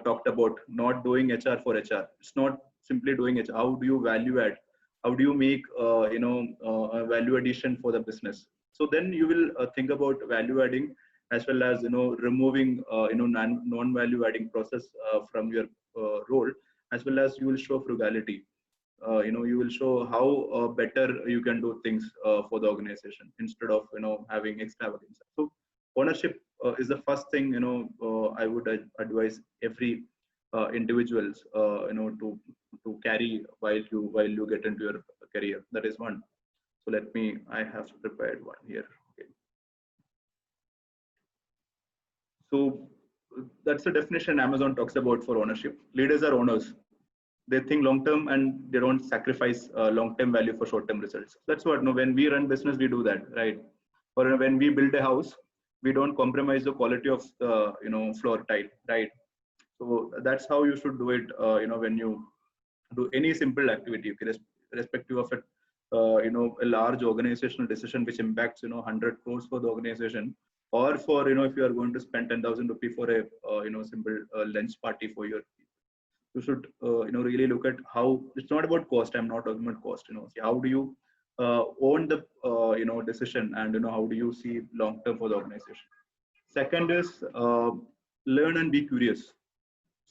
talked about not doing HR for HR. It's not simply doing it. How do you value add? How do you make a value addition for the business? So then you will think about value adding, as well as removing non-value adding process from your role, as well as you will show frugality. You will show how better you can do things for the organization instead of having extravagance. So ownership is the first thing I would advise every individuals to carry while you get into your career. That is one. So I have prepared one here. Okay. So that's the definition Amazon talks about for ownership. Leaders are owners. They think long term and they don't sacrifice long term value for short term results. That's what when we run business, we do that, right? Or when we build a house, we don't compromise the quality of the floor tile, right? So that's how you should do it. When you do any simple activity, irrespective of it, a large organizational decision which impacts 100 crores for the organization, or for if you are going to spend 10,000 rupees for a simple lunch party for your, you should really look at how it's not about cost. I'm not talking about cost. See, how do you own the decision, and how do you see long term for the organization. Second is learn and be curious.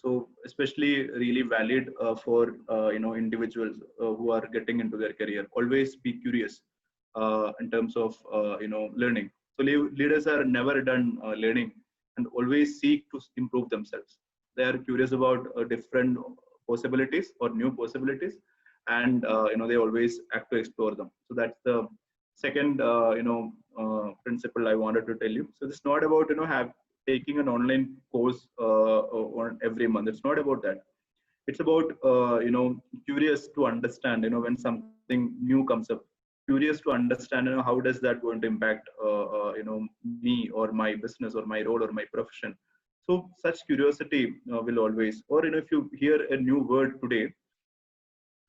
So especially really valid for individuals who are getting into their career. Always be curious in terms of learning. So leaders are never done learning, and always seek to improve themselves. They are curious about different possibilities or new possibilities, and they always act to explore them. So that's the second principle I wanted to tell you. So it's not about taking an online course on every month. It's not about that. It's about curious to understand when something new comes up, curious to understand how does that going to impact me or my business or my role or my profession. So such curiosity will always, or if you hear a new word today,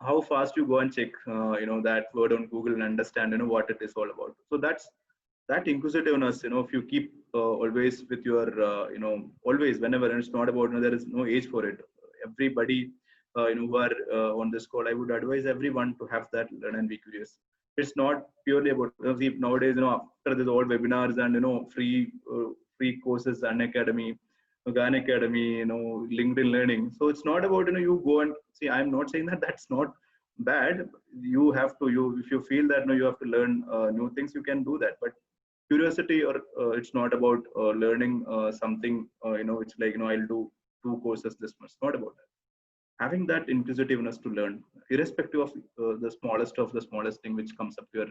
how fast you go and check that word on Google and understand what it is all about. So that's that inquisitiveness, if you keep always with your, always, whenever, and it's not about, there is no age for it. Everybody, who are on this call, I would advise everyone to have that learn and be curious. It's not purely about, see, nowadays, after this all webinars and, free courses, Unacademy, Gan Academy, LinkedIn Learning. So it's not about, you go and see, I'm not saying that that's not bad. You have to, if you feel that you have to learn new things, you can do that. But curiosity, or it's not about learning something, it's like, I'll do 2 courses this much. It's not about that. Having that inquisitiveness to learn, irrespective of the smallest of the smallest thing which comes up your,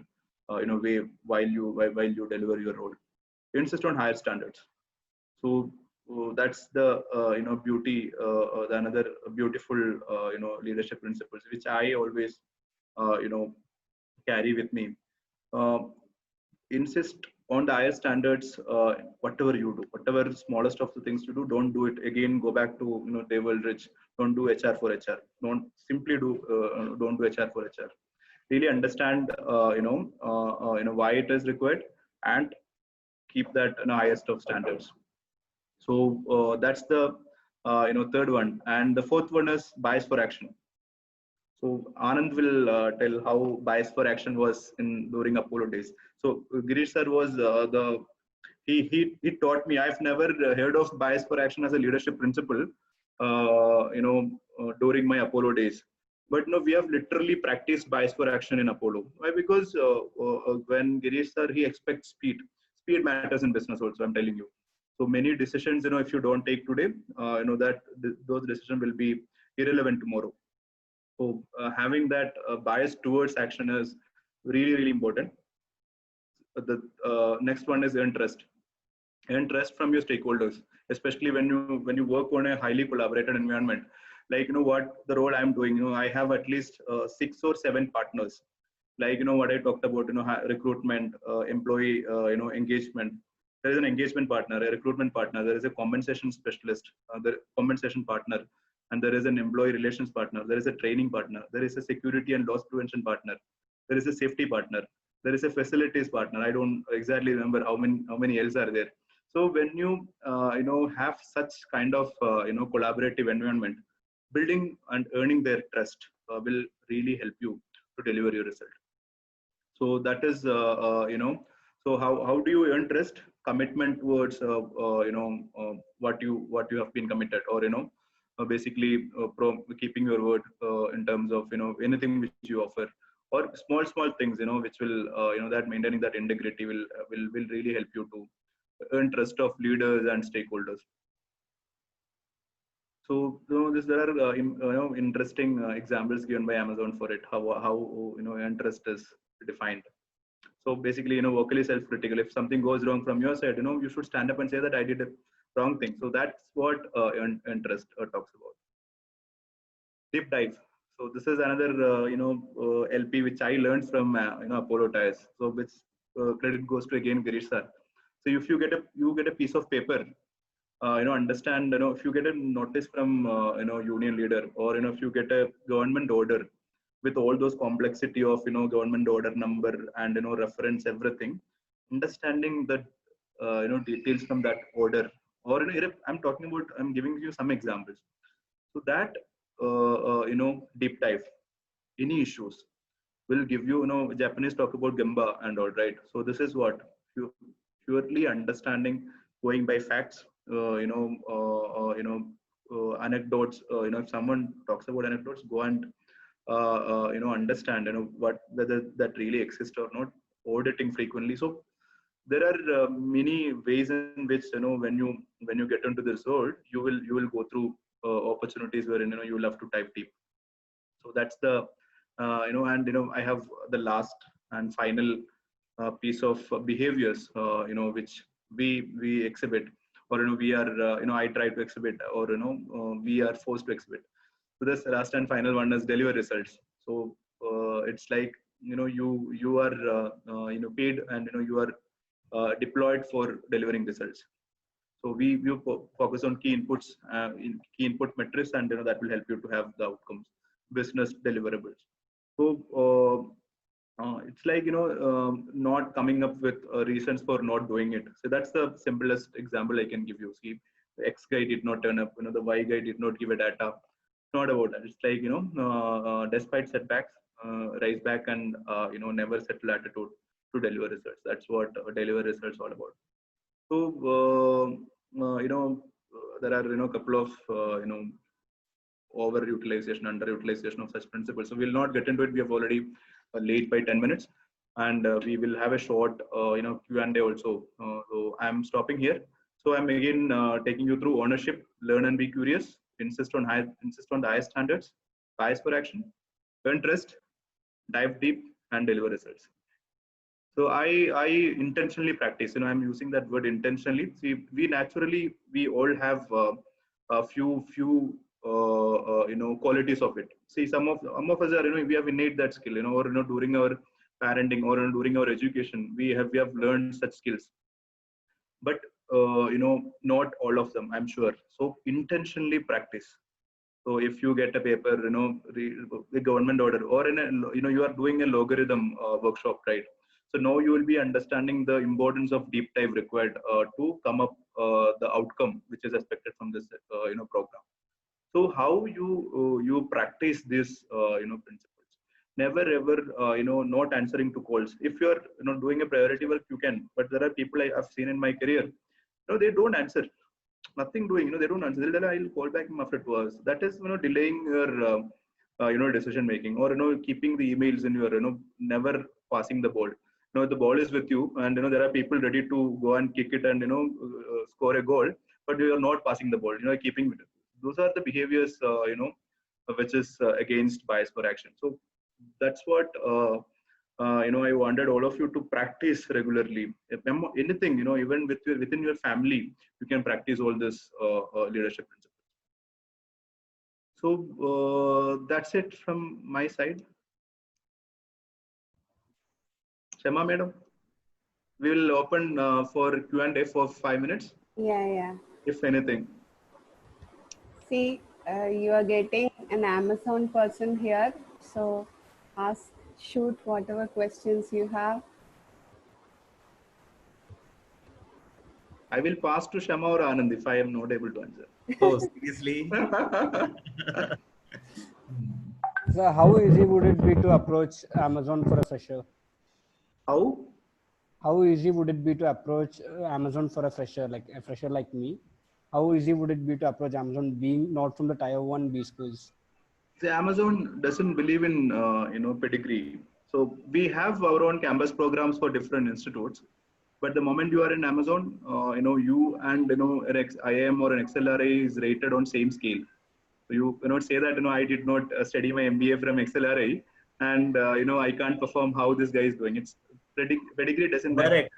way while you deliver your role. Insist on higher standards. So that's the beauty, the another beautiful leadership principles which I always carry with me. Insist on the higher standards. Whatever you do, whatever smallest of the things you do, don't do it again. Go back to Dave Ulrich. Don't do HR for HR. Don't simply don't do HR for HR. Really understand why it is required and keep that highest of standards. So that's the third one, and the fourth one is bias for action. So Anand will tell how bias for action was during Apollo days. So Girish sir was he taught me. I've never heard of bias for action as a leadership principle, during my Apollo days. But we have literally practiced bias for action in Apollo. Why? Because when Girish sir, he expects speed. Speed matters in business also, I'm telling you. So many decisions, if you don't take today, those decisions will be irrelevant tomorrow. So having that bias towards action is really, really important. The next one is earn trust. Earn trust from your stakeholders, especially when you work on a highly collaborated environment. Like, what the role I'm doing, I have at least 6 or 7 partners. Like, what I talked about, recruitment, employee, engagement. There is an engagement partner, a recruitment partner. There is a compensation specialist, the compensation partner, and there is an employee relations partner. There is a training partner. There is a security and loss prevention partner. There is a safety partner. There is a facilities partner. I don't exactly remember how many else are there. So when you have such kind of collaborative environment, building and earning their trust will really help you to deliver your result. So that is so how do you earn trust? Commitment towards what you have been committed, or basically keeping your word in terms of anything which you offer, or small things which will that maintaining that integrity will really help you to earn trust of leaders and stakeholders. So there are interesting examples given by Amazon for it, how earn trust is defined. So basically, vocally self-critical. If something goes wrong from your side, you should stand up and say that I did a wrong thing. So that's what earn trust talks about. Deep dive. So this is another LP which I learned from Apollo Tires. So which credit goes to again Girish sir. So if you get a piece of paper, understand, if you get a notice from union leader, or if you get a government order with all those complexity of government order number and reference everything, understanding the details from that order, or I'm giving you some examples. So that deep dive, any issues will give you, Japanese talk about Gemba and all, right? So this is what you purely understanding, going by facts, anecdotes. If someone talks about anecdotes, go and understand whether that really exists or not. Auditing frequently. So there are many ways in which when you get into this world, you will go through opportunities wherein you will have to dive deep. So that's the I have the last and final piece of behaviors which we exhibit, or we are I try to exhibit, or we are forced to exhibit. So this last and final one is deliver results. So it's like you are paid, and you are deployed for delivering results. So we focus on key inputs, key input metrics, and that will help you to have the outcomes, business deliverables. So it's like, not coming up with reasons for not doing it. So that's the simplest example I can give you. See, the X guy did not turn up, the Y guy did not give a data. It's not about that. It's like, despite setbacks, rise back and, never settle attitude to deliver results. That's what deliver results all about. So, there are, couple of, overutilization, underutilization of such principles. So we'll not get into it. We have already late by 10 minutes, and we will have a short, Q&A also. So I'm stopping here. So I'm again taking you through ownership, learn and be curious, insist on the high standards, bias for action, earn trust, dive deep, and deliver results. So I intentionally practice. I'm using that word intentionally. See, we all have a few qualities of it. See, some of us are, we have innate that skill, or during our parenting or during our education, we have learned such skills. But not all of them, I'm sure. So intentionally practice. So if you get a paper, the government order, or you are doing a logarithm workshop, right? So now you will be understanding the importance of deep dive required to come up the outcome which is expected from this program. So how you practice this principles? Never ever not answering to calls. If you're doing a priority work, you can. But there are people I have seen in my career, they don't answer. Nothing doing, they don't answer. They'll tell, I'll call back after 2 hours. That is delaying your decision making, or keeping the emails in your never passing the ball. The ball is with you, and there are people ready to go and kick it and score a goal, but you are not passing the ball. Keeping it. Those are the behaviors which is against bias for action. So that's what I wanted all of you to practice regularly. Anything, even within your family, you can practice all this leadership principles. So that's it from my side. Shema madam, we will open for Q&A for 5 minutes. Yeah. If anything. See, you are getting an Amazon person here, so shoot whatever questions you have. I will pass to Shama or Anand if I am not able to answer. Oh, seriously? So how easy would it be to approach Amazon for a fresher? How easy would it be to approach Amazon for a fresher like me? How easy would it be to approach Amazon being not from the tier 1 B schools? See, Amazon doesn't believe in pedigree. So we have our own campus programs for different institutes. But the moment you are in Amazon, you and an IIM or an XLRI is rated on same scale. So you cannot say that I did not study my MBA from XLRI, and I can't perform how this guy is doing. It's pedigree doesn't. Correct.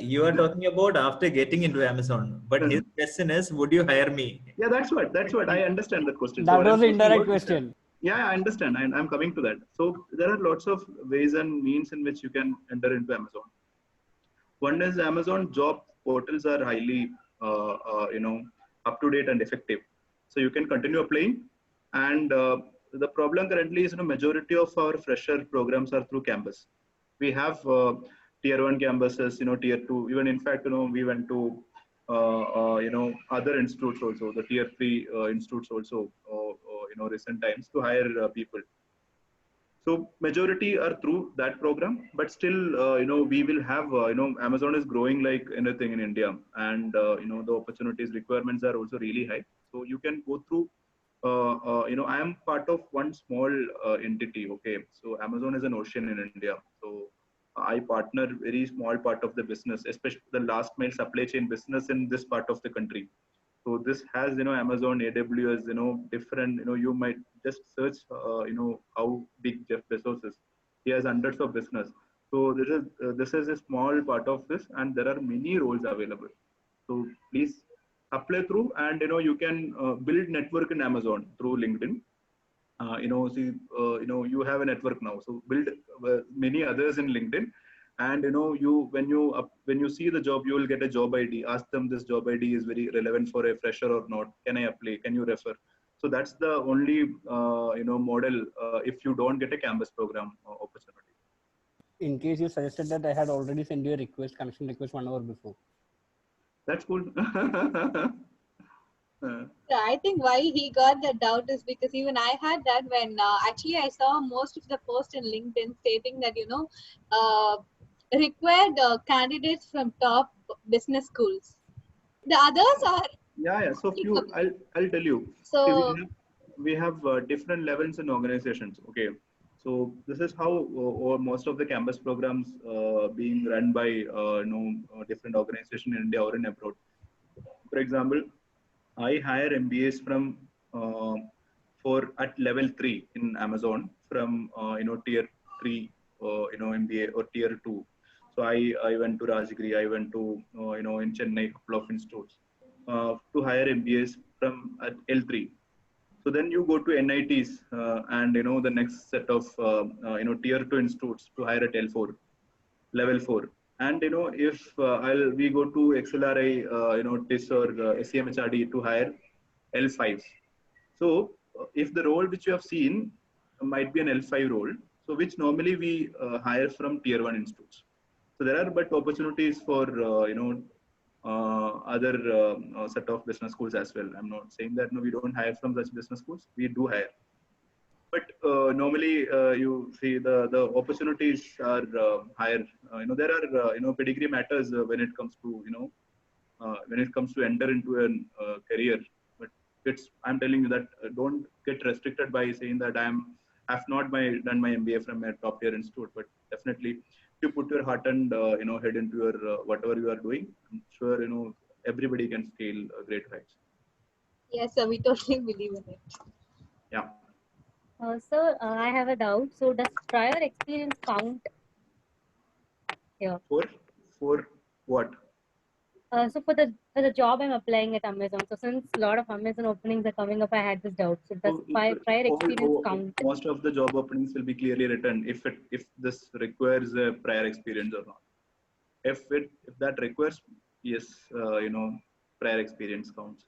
You are talking about after getting into Amazon, but his question is, would you hire me? Yeah, that's what I understand that question. That was an indirect question. Yeah, I understand, and I'm coming to that. So there are lots of ways and means in which you can enter into Amazon. One is Amazon job portals are highly, up to date and effective. So you can continue applying. And the problem currently is, majority of our fresher programs are through campus. We have tier 1 campuses, tier 2. Even in fact, we went to, other institutes also, the tier 3 institutes also, recent times to hire people. So majority are through that program, but still, we will have, Amazon is growing like anything in India, and the opportunities requirements are also really high. So you can go through. I am part of one small entity. Okay, so Amazon is an ocean in India. So I partner very small part of the business, especially the last mile supply chain business in this part of the country. So this has, Amazon, AWS, different, you might just search, how big Jeff Bezos is. He has hundreds of business. So this is a small part of this, and there are many roles available. So please apply through, and, you can build network in Amazon through LinkedIn. You have a network now, so build many others in LinkedIn. And when you see the job, you will get a job ID. Ask them, this job ID is very relevant for a fresher or not. Can I apply? Can you refer? So that's the only model if you don't get a campus program opportunity. in case you suggested that, I had already sent you a request, connection request 1 hour before. That's cool. I think why he got that doubt is because even I had that when actually I saw most of the posts in LinkedIn stating that required candidates from top business schools. The others are Yeah. So few, I'll tell you. So See, we have different levels in organizations. Okay. So this is how or most of the campus programs being run by different organizations in India or in abroad. For example, I hire MBAs from for at level 3 in Amazon from tier 3 MBA or tier 2. So I went to Rajgiri, I went to in Chennai, couple of institutes to hire MBAs from at L3. So then you go to NITs and the next set of tier 2 institutes to hire at L4, level 4. And if we go to XLRI, TIS or SCMHRD to hire L5s. So if the role which you have seen might be an L5 role, so which normally we hire from tier 1 institutes. So there are but opportunities for other set of business schools as well. I'm not saying that we don't hire from such business schools. We do hire. But normally you see the opportunities are higher. There are pedigree matters when it comes to when it comes to enter into a career. But I'm telling you that don't get restricted by saying that I've not done my MBA from a top tier institute. But definitely, if you put your heart and head into your whatever you are doing, I'm sure everybody can scale great heights. yes, sir, we totally believe in it. Yeah. Sir, I have a doubt. So does prior experience count here? For what? So for the job I'm applying at Amazon. So since a lot of Amazon openings are coming up, I had this doubt. So does prior experience count? Most of the job openings will be clearly written if this requires a prior experience or not. If that requires, yes, prior experience counts.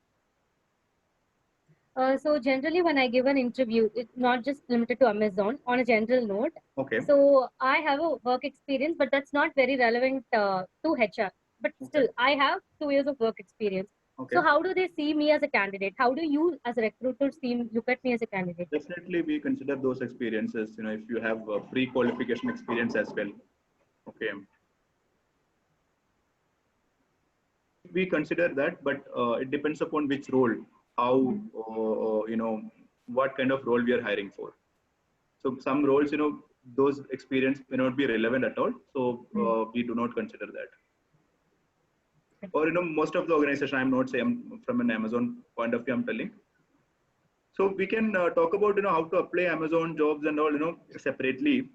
So generally, when I give an interview, it's not just limited to Amazon. On a general note, okay. So I have a work experience, but that's not very relevant to HR. But still, I have 2 years of work experience. Okay. So how do they see me as a candidate? How do you, as a recruiter, look at me as a candidate? Definitely, we consider those experiences. If you have pre-qualification experience as well. Okay. We consider that, but it depends upon which role, how what kind of role we are hiring for. So some roles, those experience may not be relevant at all. So we do not consider that. Or most of the organization, I'm not saying from an Amazon point of view, I'm telling. So we can talk about how to apply Amazon jobs and all separately.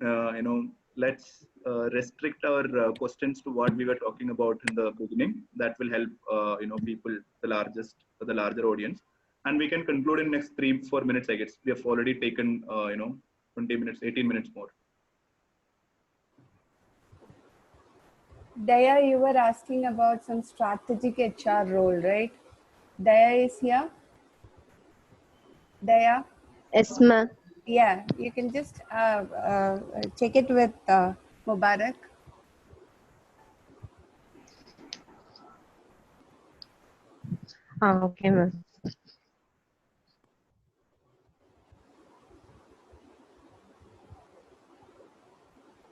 Let's restrict our questions to what we were talking about in the beginning. That will help people, the larger audience. And we can conclude in next 3-4 minutes, I guess. We have already taken 20 minutes, 18 minutes more. Daya, you were asking about some strategic HR role, right? Daya is here. Daya? Yes, ma'am. Yeah, you can just check it with Mubarak. Okay, ma'am.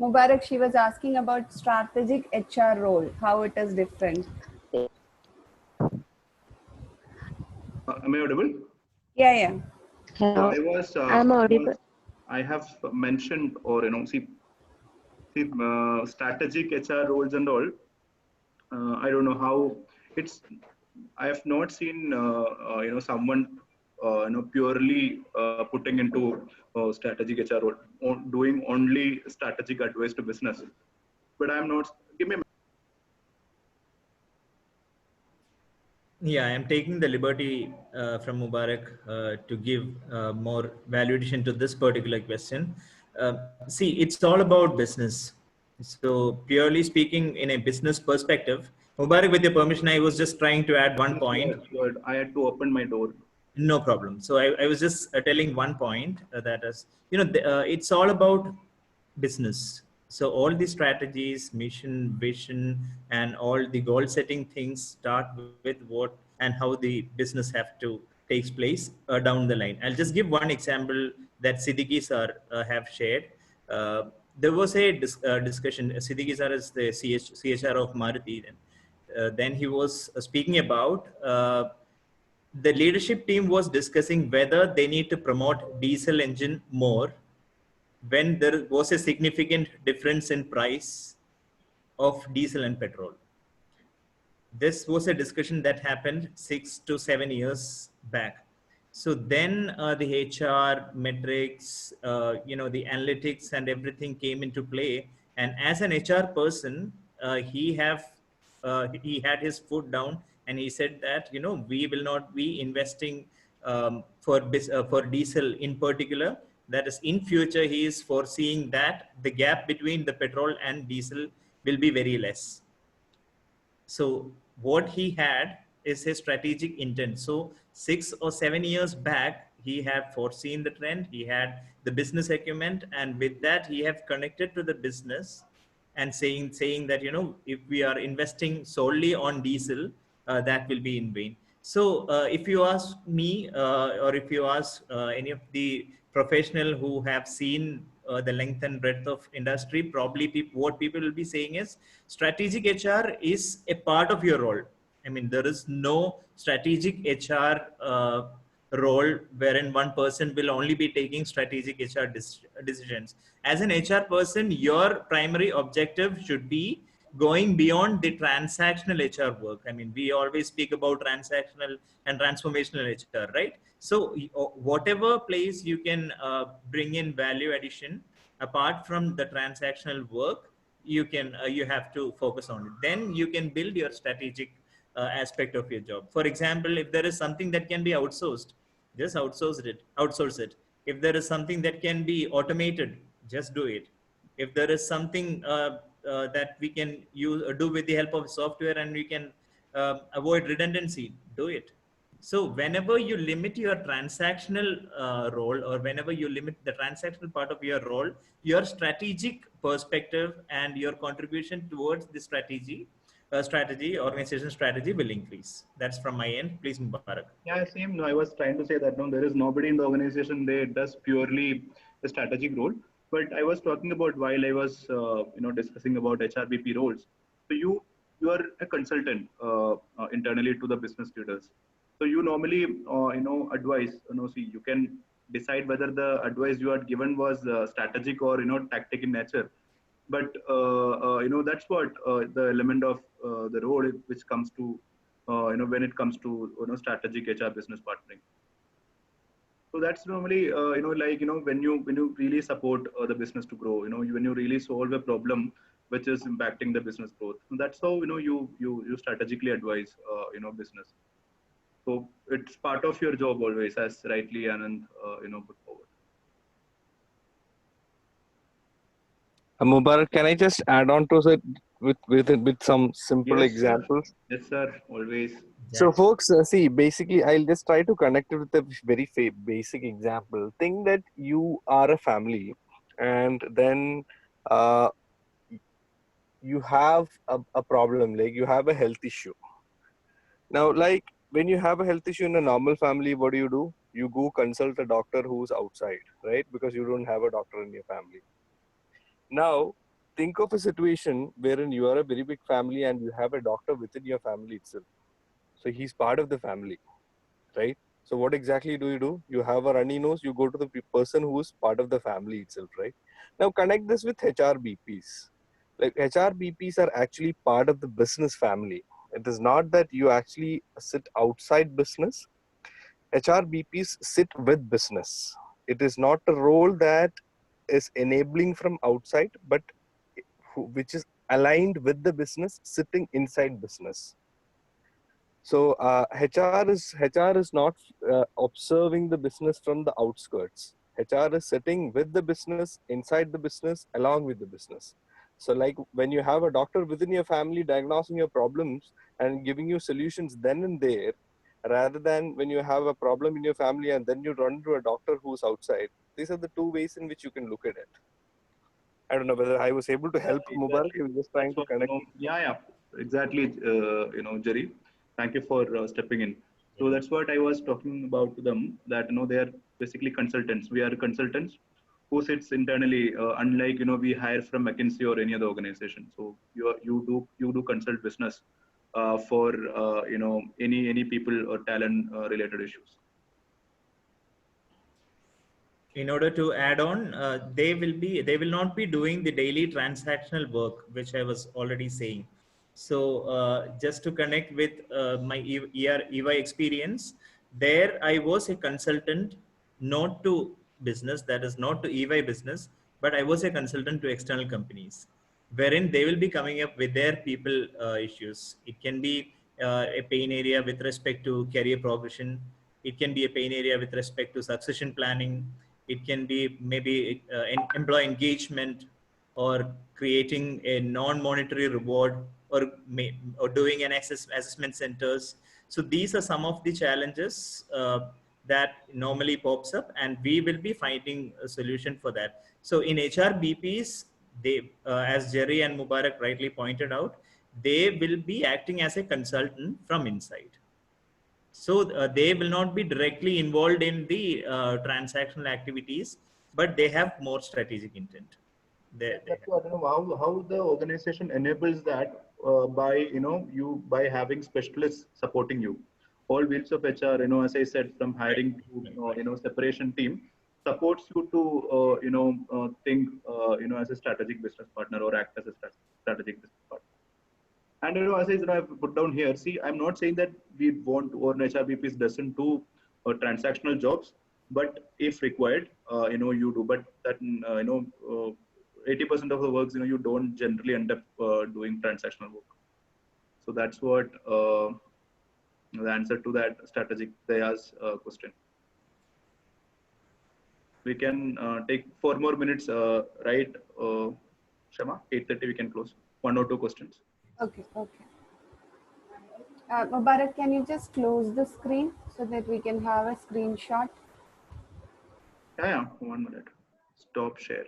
Mubarak, she was asking about strategic HR role, how it is different. Am I audible? Yeah. Hello. I'm audible. I have mentioned, or strategic HR roles and all. I don't know how it's. I have not seen someone purely putting into strategic HR role, doing only strategic advice to business. But I'm not. Give me. Yeah, I am taking the liberty from Mubarak to give more value addition to this particular question. See, it's all about business. So purely speaking, in a business perspective, Mubarak, with your permission, I was just trying to add one point. Sure. I had to open my door. No problem. So I was just telling one point that is, it's all about business. So all the strategies, mission, vision, and all the goal setting things start with what and how the business have to takes place down the line. I'll just give one example that Siddiqui sir have shared. Uh, there was a discussion. Siddiqui sir is the CHR of Maruti. Then he was speaking about the leadership team was discussing whether they need to promote diesel engine more when there was a significant difference in price of diesel and petrol. This was a discussion that happened 6 to 7 years back. So then the HR metrics, the analytics and everything came into play. And as an HR person, he had his foot down and he said that, we will not be investing for diesel in particular. That is, in future, he is foreseeing that the gap between the petrol and diesel will be very less. So what he had is his strategic intent. So 6 or 7 years back, he had foreseen the trend. He had the business acumen, and with that, he have connected to the business and saying that, if we are investing solely on diesel, that will be in vain. So if you ask me, or if you ask any of the professional who have seen the length and breadth of industry, probably what people will be saying is strategic HR is a part of your role. I mean, there is no strategic HR role wherein one person will only be taking strategic HR decisions. As an HR person, your primary objective should be going beyond the transactional HR work. I mean, we always speak about transactional and transformational HR, right? So whatever place you can bring in value addition apart from the transactional work, you have to focus on it. Then you can build your strategic aspect of your job. For example, if there is something that can be outsourced, just outsource it. If there is something that can be automated, just do it. If there is something that we can do with the help of software and we can avoid redundancy, do it. So whenever you limit your transactional role, or whenever you limit the transactional part of your role, your strategic perspective and your contribution towards the organization strategy will increase. That's from my end. Please, Mubarak. Yeah, same. No, I was trying to say that there is nobody in the organization that does purely a strategic role. But I was talking about while I was discussing about HRBP roles. So you are a consultant internally to the business leaders. So you normally advise. See, you can decide whether the advice you had given was strategic or tactic in nature. But that's what the element of the role which comes to when it comes to strategic HR business partnering. So that's normally when you really support the business to grow, when you really solve a problem which is impacting the business growth. And that's how you strategically advise business. So it's part of your job always, as rightly Anand put forward. Mubarak, can I just add on to it with some simple Yes, examples? Sir. Yes, sir. Always. So, folks, see, basically, I'll just try to connect it with a very basic example. Think that you are a family, and then you have a problem, like you have a health issue. Now, like when you have a health issue in a normal family, what do? You go consult a doctor who's outside, right? Because you don't have a doctor in your family. Now, think of a situation wherein you are a very big family and you have a doctor within your family itself. So he's part of the family, right? So what exactly do? You have a runny nose, you go to the person who is part of the family itself, right? Now connect this with HRBPs. Like HRBPs are actually part of the business family. It is not that you actually sit outside business. HRBPs sit with business. It is not a role that is enabling from outside, but which is aligned with the business, sitting inside business. So HR is not observing the business from the outskirts. HR is sitting with the business, inside the business, along with the business. So like when you have a doctor within your family diagnosing your problems and giving you solutions then and there, rather than when you have a problem in your family and then you run to a doctor who's outside. These are the two ways in which you can look at it. I don't know whether I was able to help Mubarak. He was just trying to connect. Yeah, exactly. Jerry, thank you for stepping in. So that's what I was talking about to them, that they are basically consultants. We are consultants who sits internally, unlike we hire from McKinsey or any other organization. So you do consult business for any people or talent related issues. In order to add on, they will not be doing the daily transactional work, which I was already saying. So just to connect with my EY experience, there I was a consultant, not to business, that is not to EY business, but I was a consultant to external companies, wherein they will be coming up with their people issues. It can be a pain area with respect to career progression. It can be a pain area with respect to succession planning. It can be maybe employee engagement, or creating a non-monetary reward, or doing an assessment centers. So these are some of the challenges that normally pops up, and we will be finding a solution for that. So in HR BPs, they, as Jerry and Mubarak rightly pointed out, they will be acting as a consultant from inside. So they will not be directly involved in the transactional activities, but they have more strategic intent. That's what, how the organization enables that by having specialists supporting you. All wheels of HR, as I said, from hiring to separation team, supports you to think as a strategic business partner, or act as a strategic business partner. And as I've put down here, see, I'm not saying that we want, or HRBPs doesn't do transactional jobs, but if required, you do. But that 80% of the works, you don't generally end up doing transactional work. So that's what the answer to that strategic Daya's question. We can take 4 more minutes, right? Shama, 8:30 we can close. 1 or 2 questions. Okay. Mubarak, can you just close the screen so that we can have a screenshot? Yeah, 1 minute. Stop share.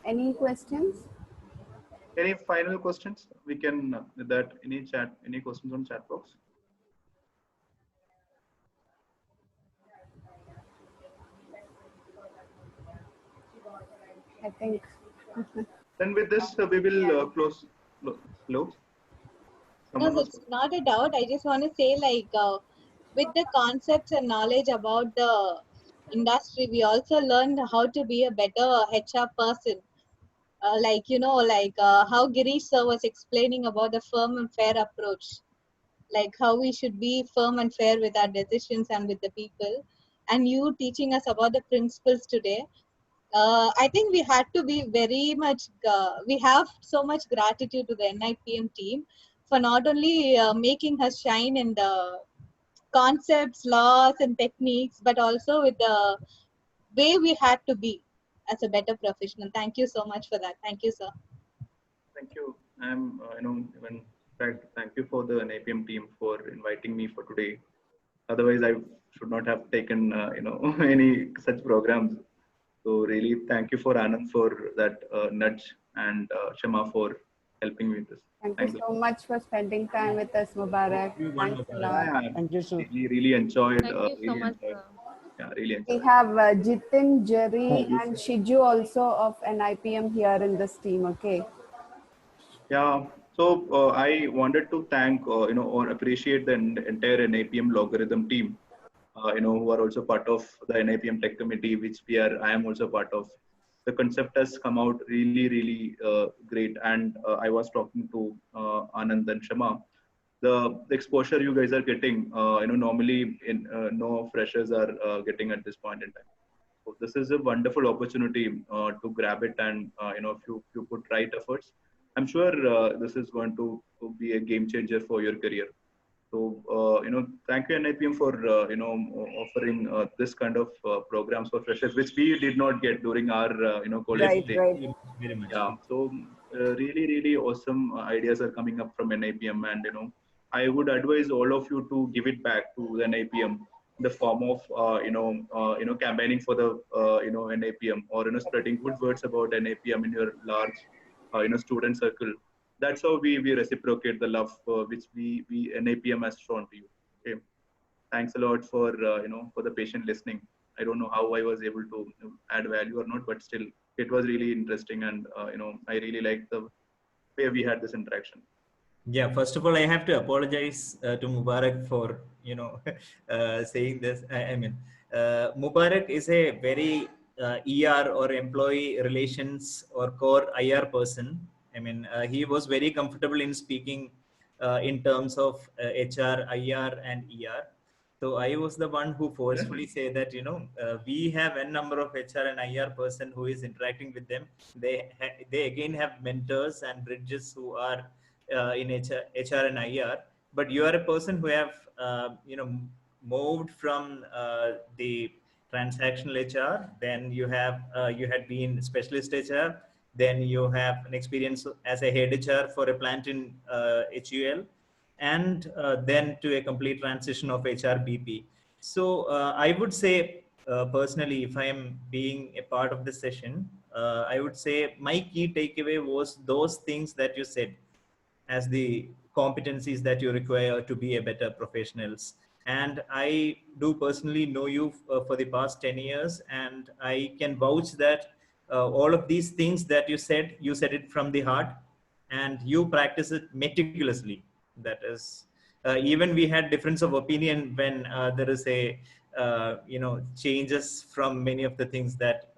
Any questions? Any final questions? We can any questions on chat box? I think. Then with this, we will close. Hello? No, it's not a doubt. I just want to say, like, with the concepts and knowledge about the industry, we also learned how to be a better HR person. How Girish sir was explaining about the firm and fair approach, like how we should be firm and fair with our decisions and with the people, and you teaching us about the principles today. I think we had to be very much, we have so much gratitude to the NIPM team for not only making us shine in the concepts, laws and techniques, but also with the way we had to be as a better professional. Thank you so much for that. Thank you, sir. Thank you. I'm, even thank you for the NIPM team for inviting me for today. Otherwise, I should not have taken, any such programs. So really, thank you for Anand for that nudge, and Shama for helping me with this. Thank you so much for spending time with us, Mubarak. Thanks a lot. Thank you, sir. Really enjoyed. Thank you so much, sir. Yeah, really enjoyed. We have Jitin, Jerry, and Shiju also of NIPM here in this team. Okay. Yeah. So I wanted to thank, or appreciate the entire NIPM logarithm team, who are also part of the NIPM tech committee, which I am also part of. The concept has come out really, really great. And I was talking to Anand and Shama. The exposure you guys are getting, normally no freshers are getting at this point in time. So this is a wonderful opportunity to grab it, and if you put right efforts, I'm sure this is going to be a game changer for your career. So, thank you NIPM for, offering this kind of programs for freshers, which we did not get during our, college days. Right. Very much. Yeah. So, really, really awesome ideas are coming up from NIPM. And, I would advise all of you to give it back to the NIPM in the form of, campaigning for the, NIPM, or, spreading good words about NIPM in your large, student circle. That's how we reciprocate the love which we NIPM has shown to you. Okay, thanks a lot for for the patient listening. I don't know how I was able to add value or not, but still it was really interesting, and I really liked the way we had this interaction. Yeah, first of all, I have to apologize to Mubarak for saying this. I mean, Mubarak is a very ER or employee relations or core IR person. I mean, he was very comfortable in speaking in terms of HR, IR, and ER. So I was the one who forcefully say that, we have a number of HR and IR person who is interacting with them. They again have mentors and bridges who are in HR and IR. But you are a person who have, moved from the transactional HR. Then you had been specialist HR. Then you have an experience as a head HR for a plant in HUL, and then to a complete transition of HRBP. So I would say personally, if I am being a part of this session, I would say my key takeaway was those things that you said as the competencies that you require to be a better professionals. And I do personally know you for the past 10 years, and I can vouch that all of these things that you said it from the heart, and you practice it meticulously. That is, even we had difference of opinion when there is a, changes from many of the things that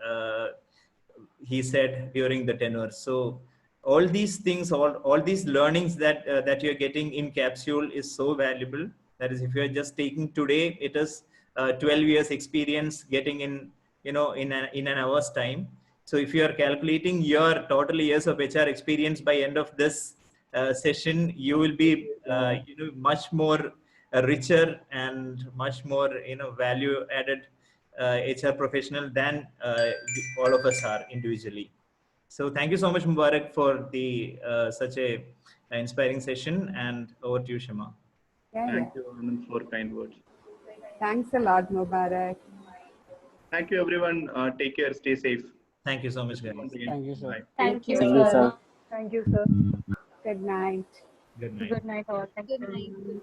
he said during the tenure. So all these things, all these learnings that you're getting in capsule is so valuable. That is, if you're just taking today, it is 12 years experience getting in, in an hour's time. So if you are calculating your total years of HR experience by end of this session, you will be, much more richer and much more, value added HR professional than all of us are individually. So thank you so much, Mubarak, for the such a inspiring session. And over to you, Shema. Thank you, Anand, for kind words. Thanks a lot, Mubarak. Thank you, everyone. Take care. Stay safe. Thank you so much, guys. Thank you, sir. Thank you, Thank you, sir. sir. Thank you, sir. Good night. Good night. Good night, all. Thank you. Good night.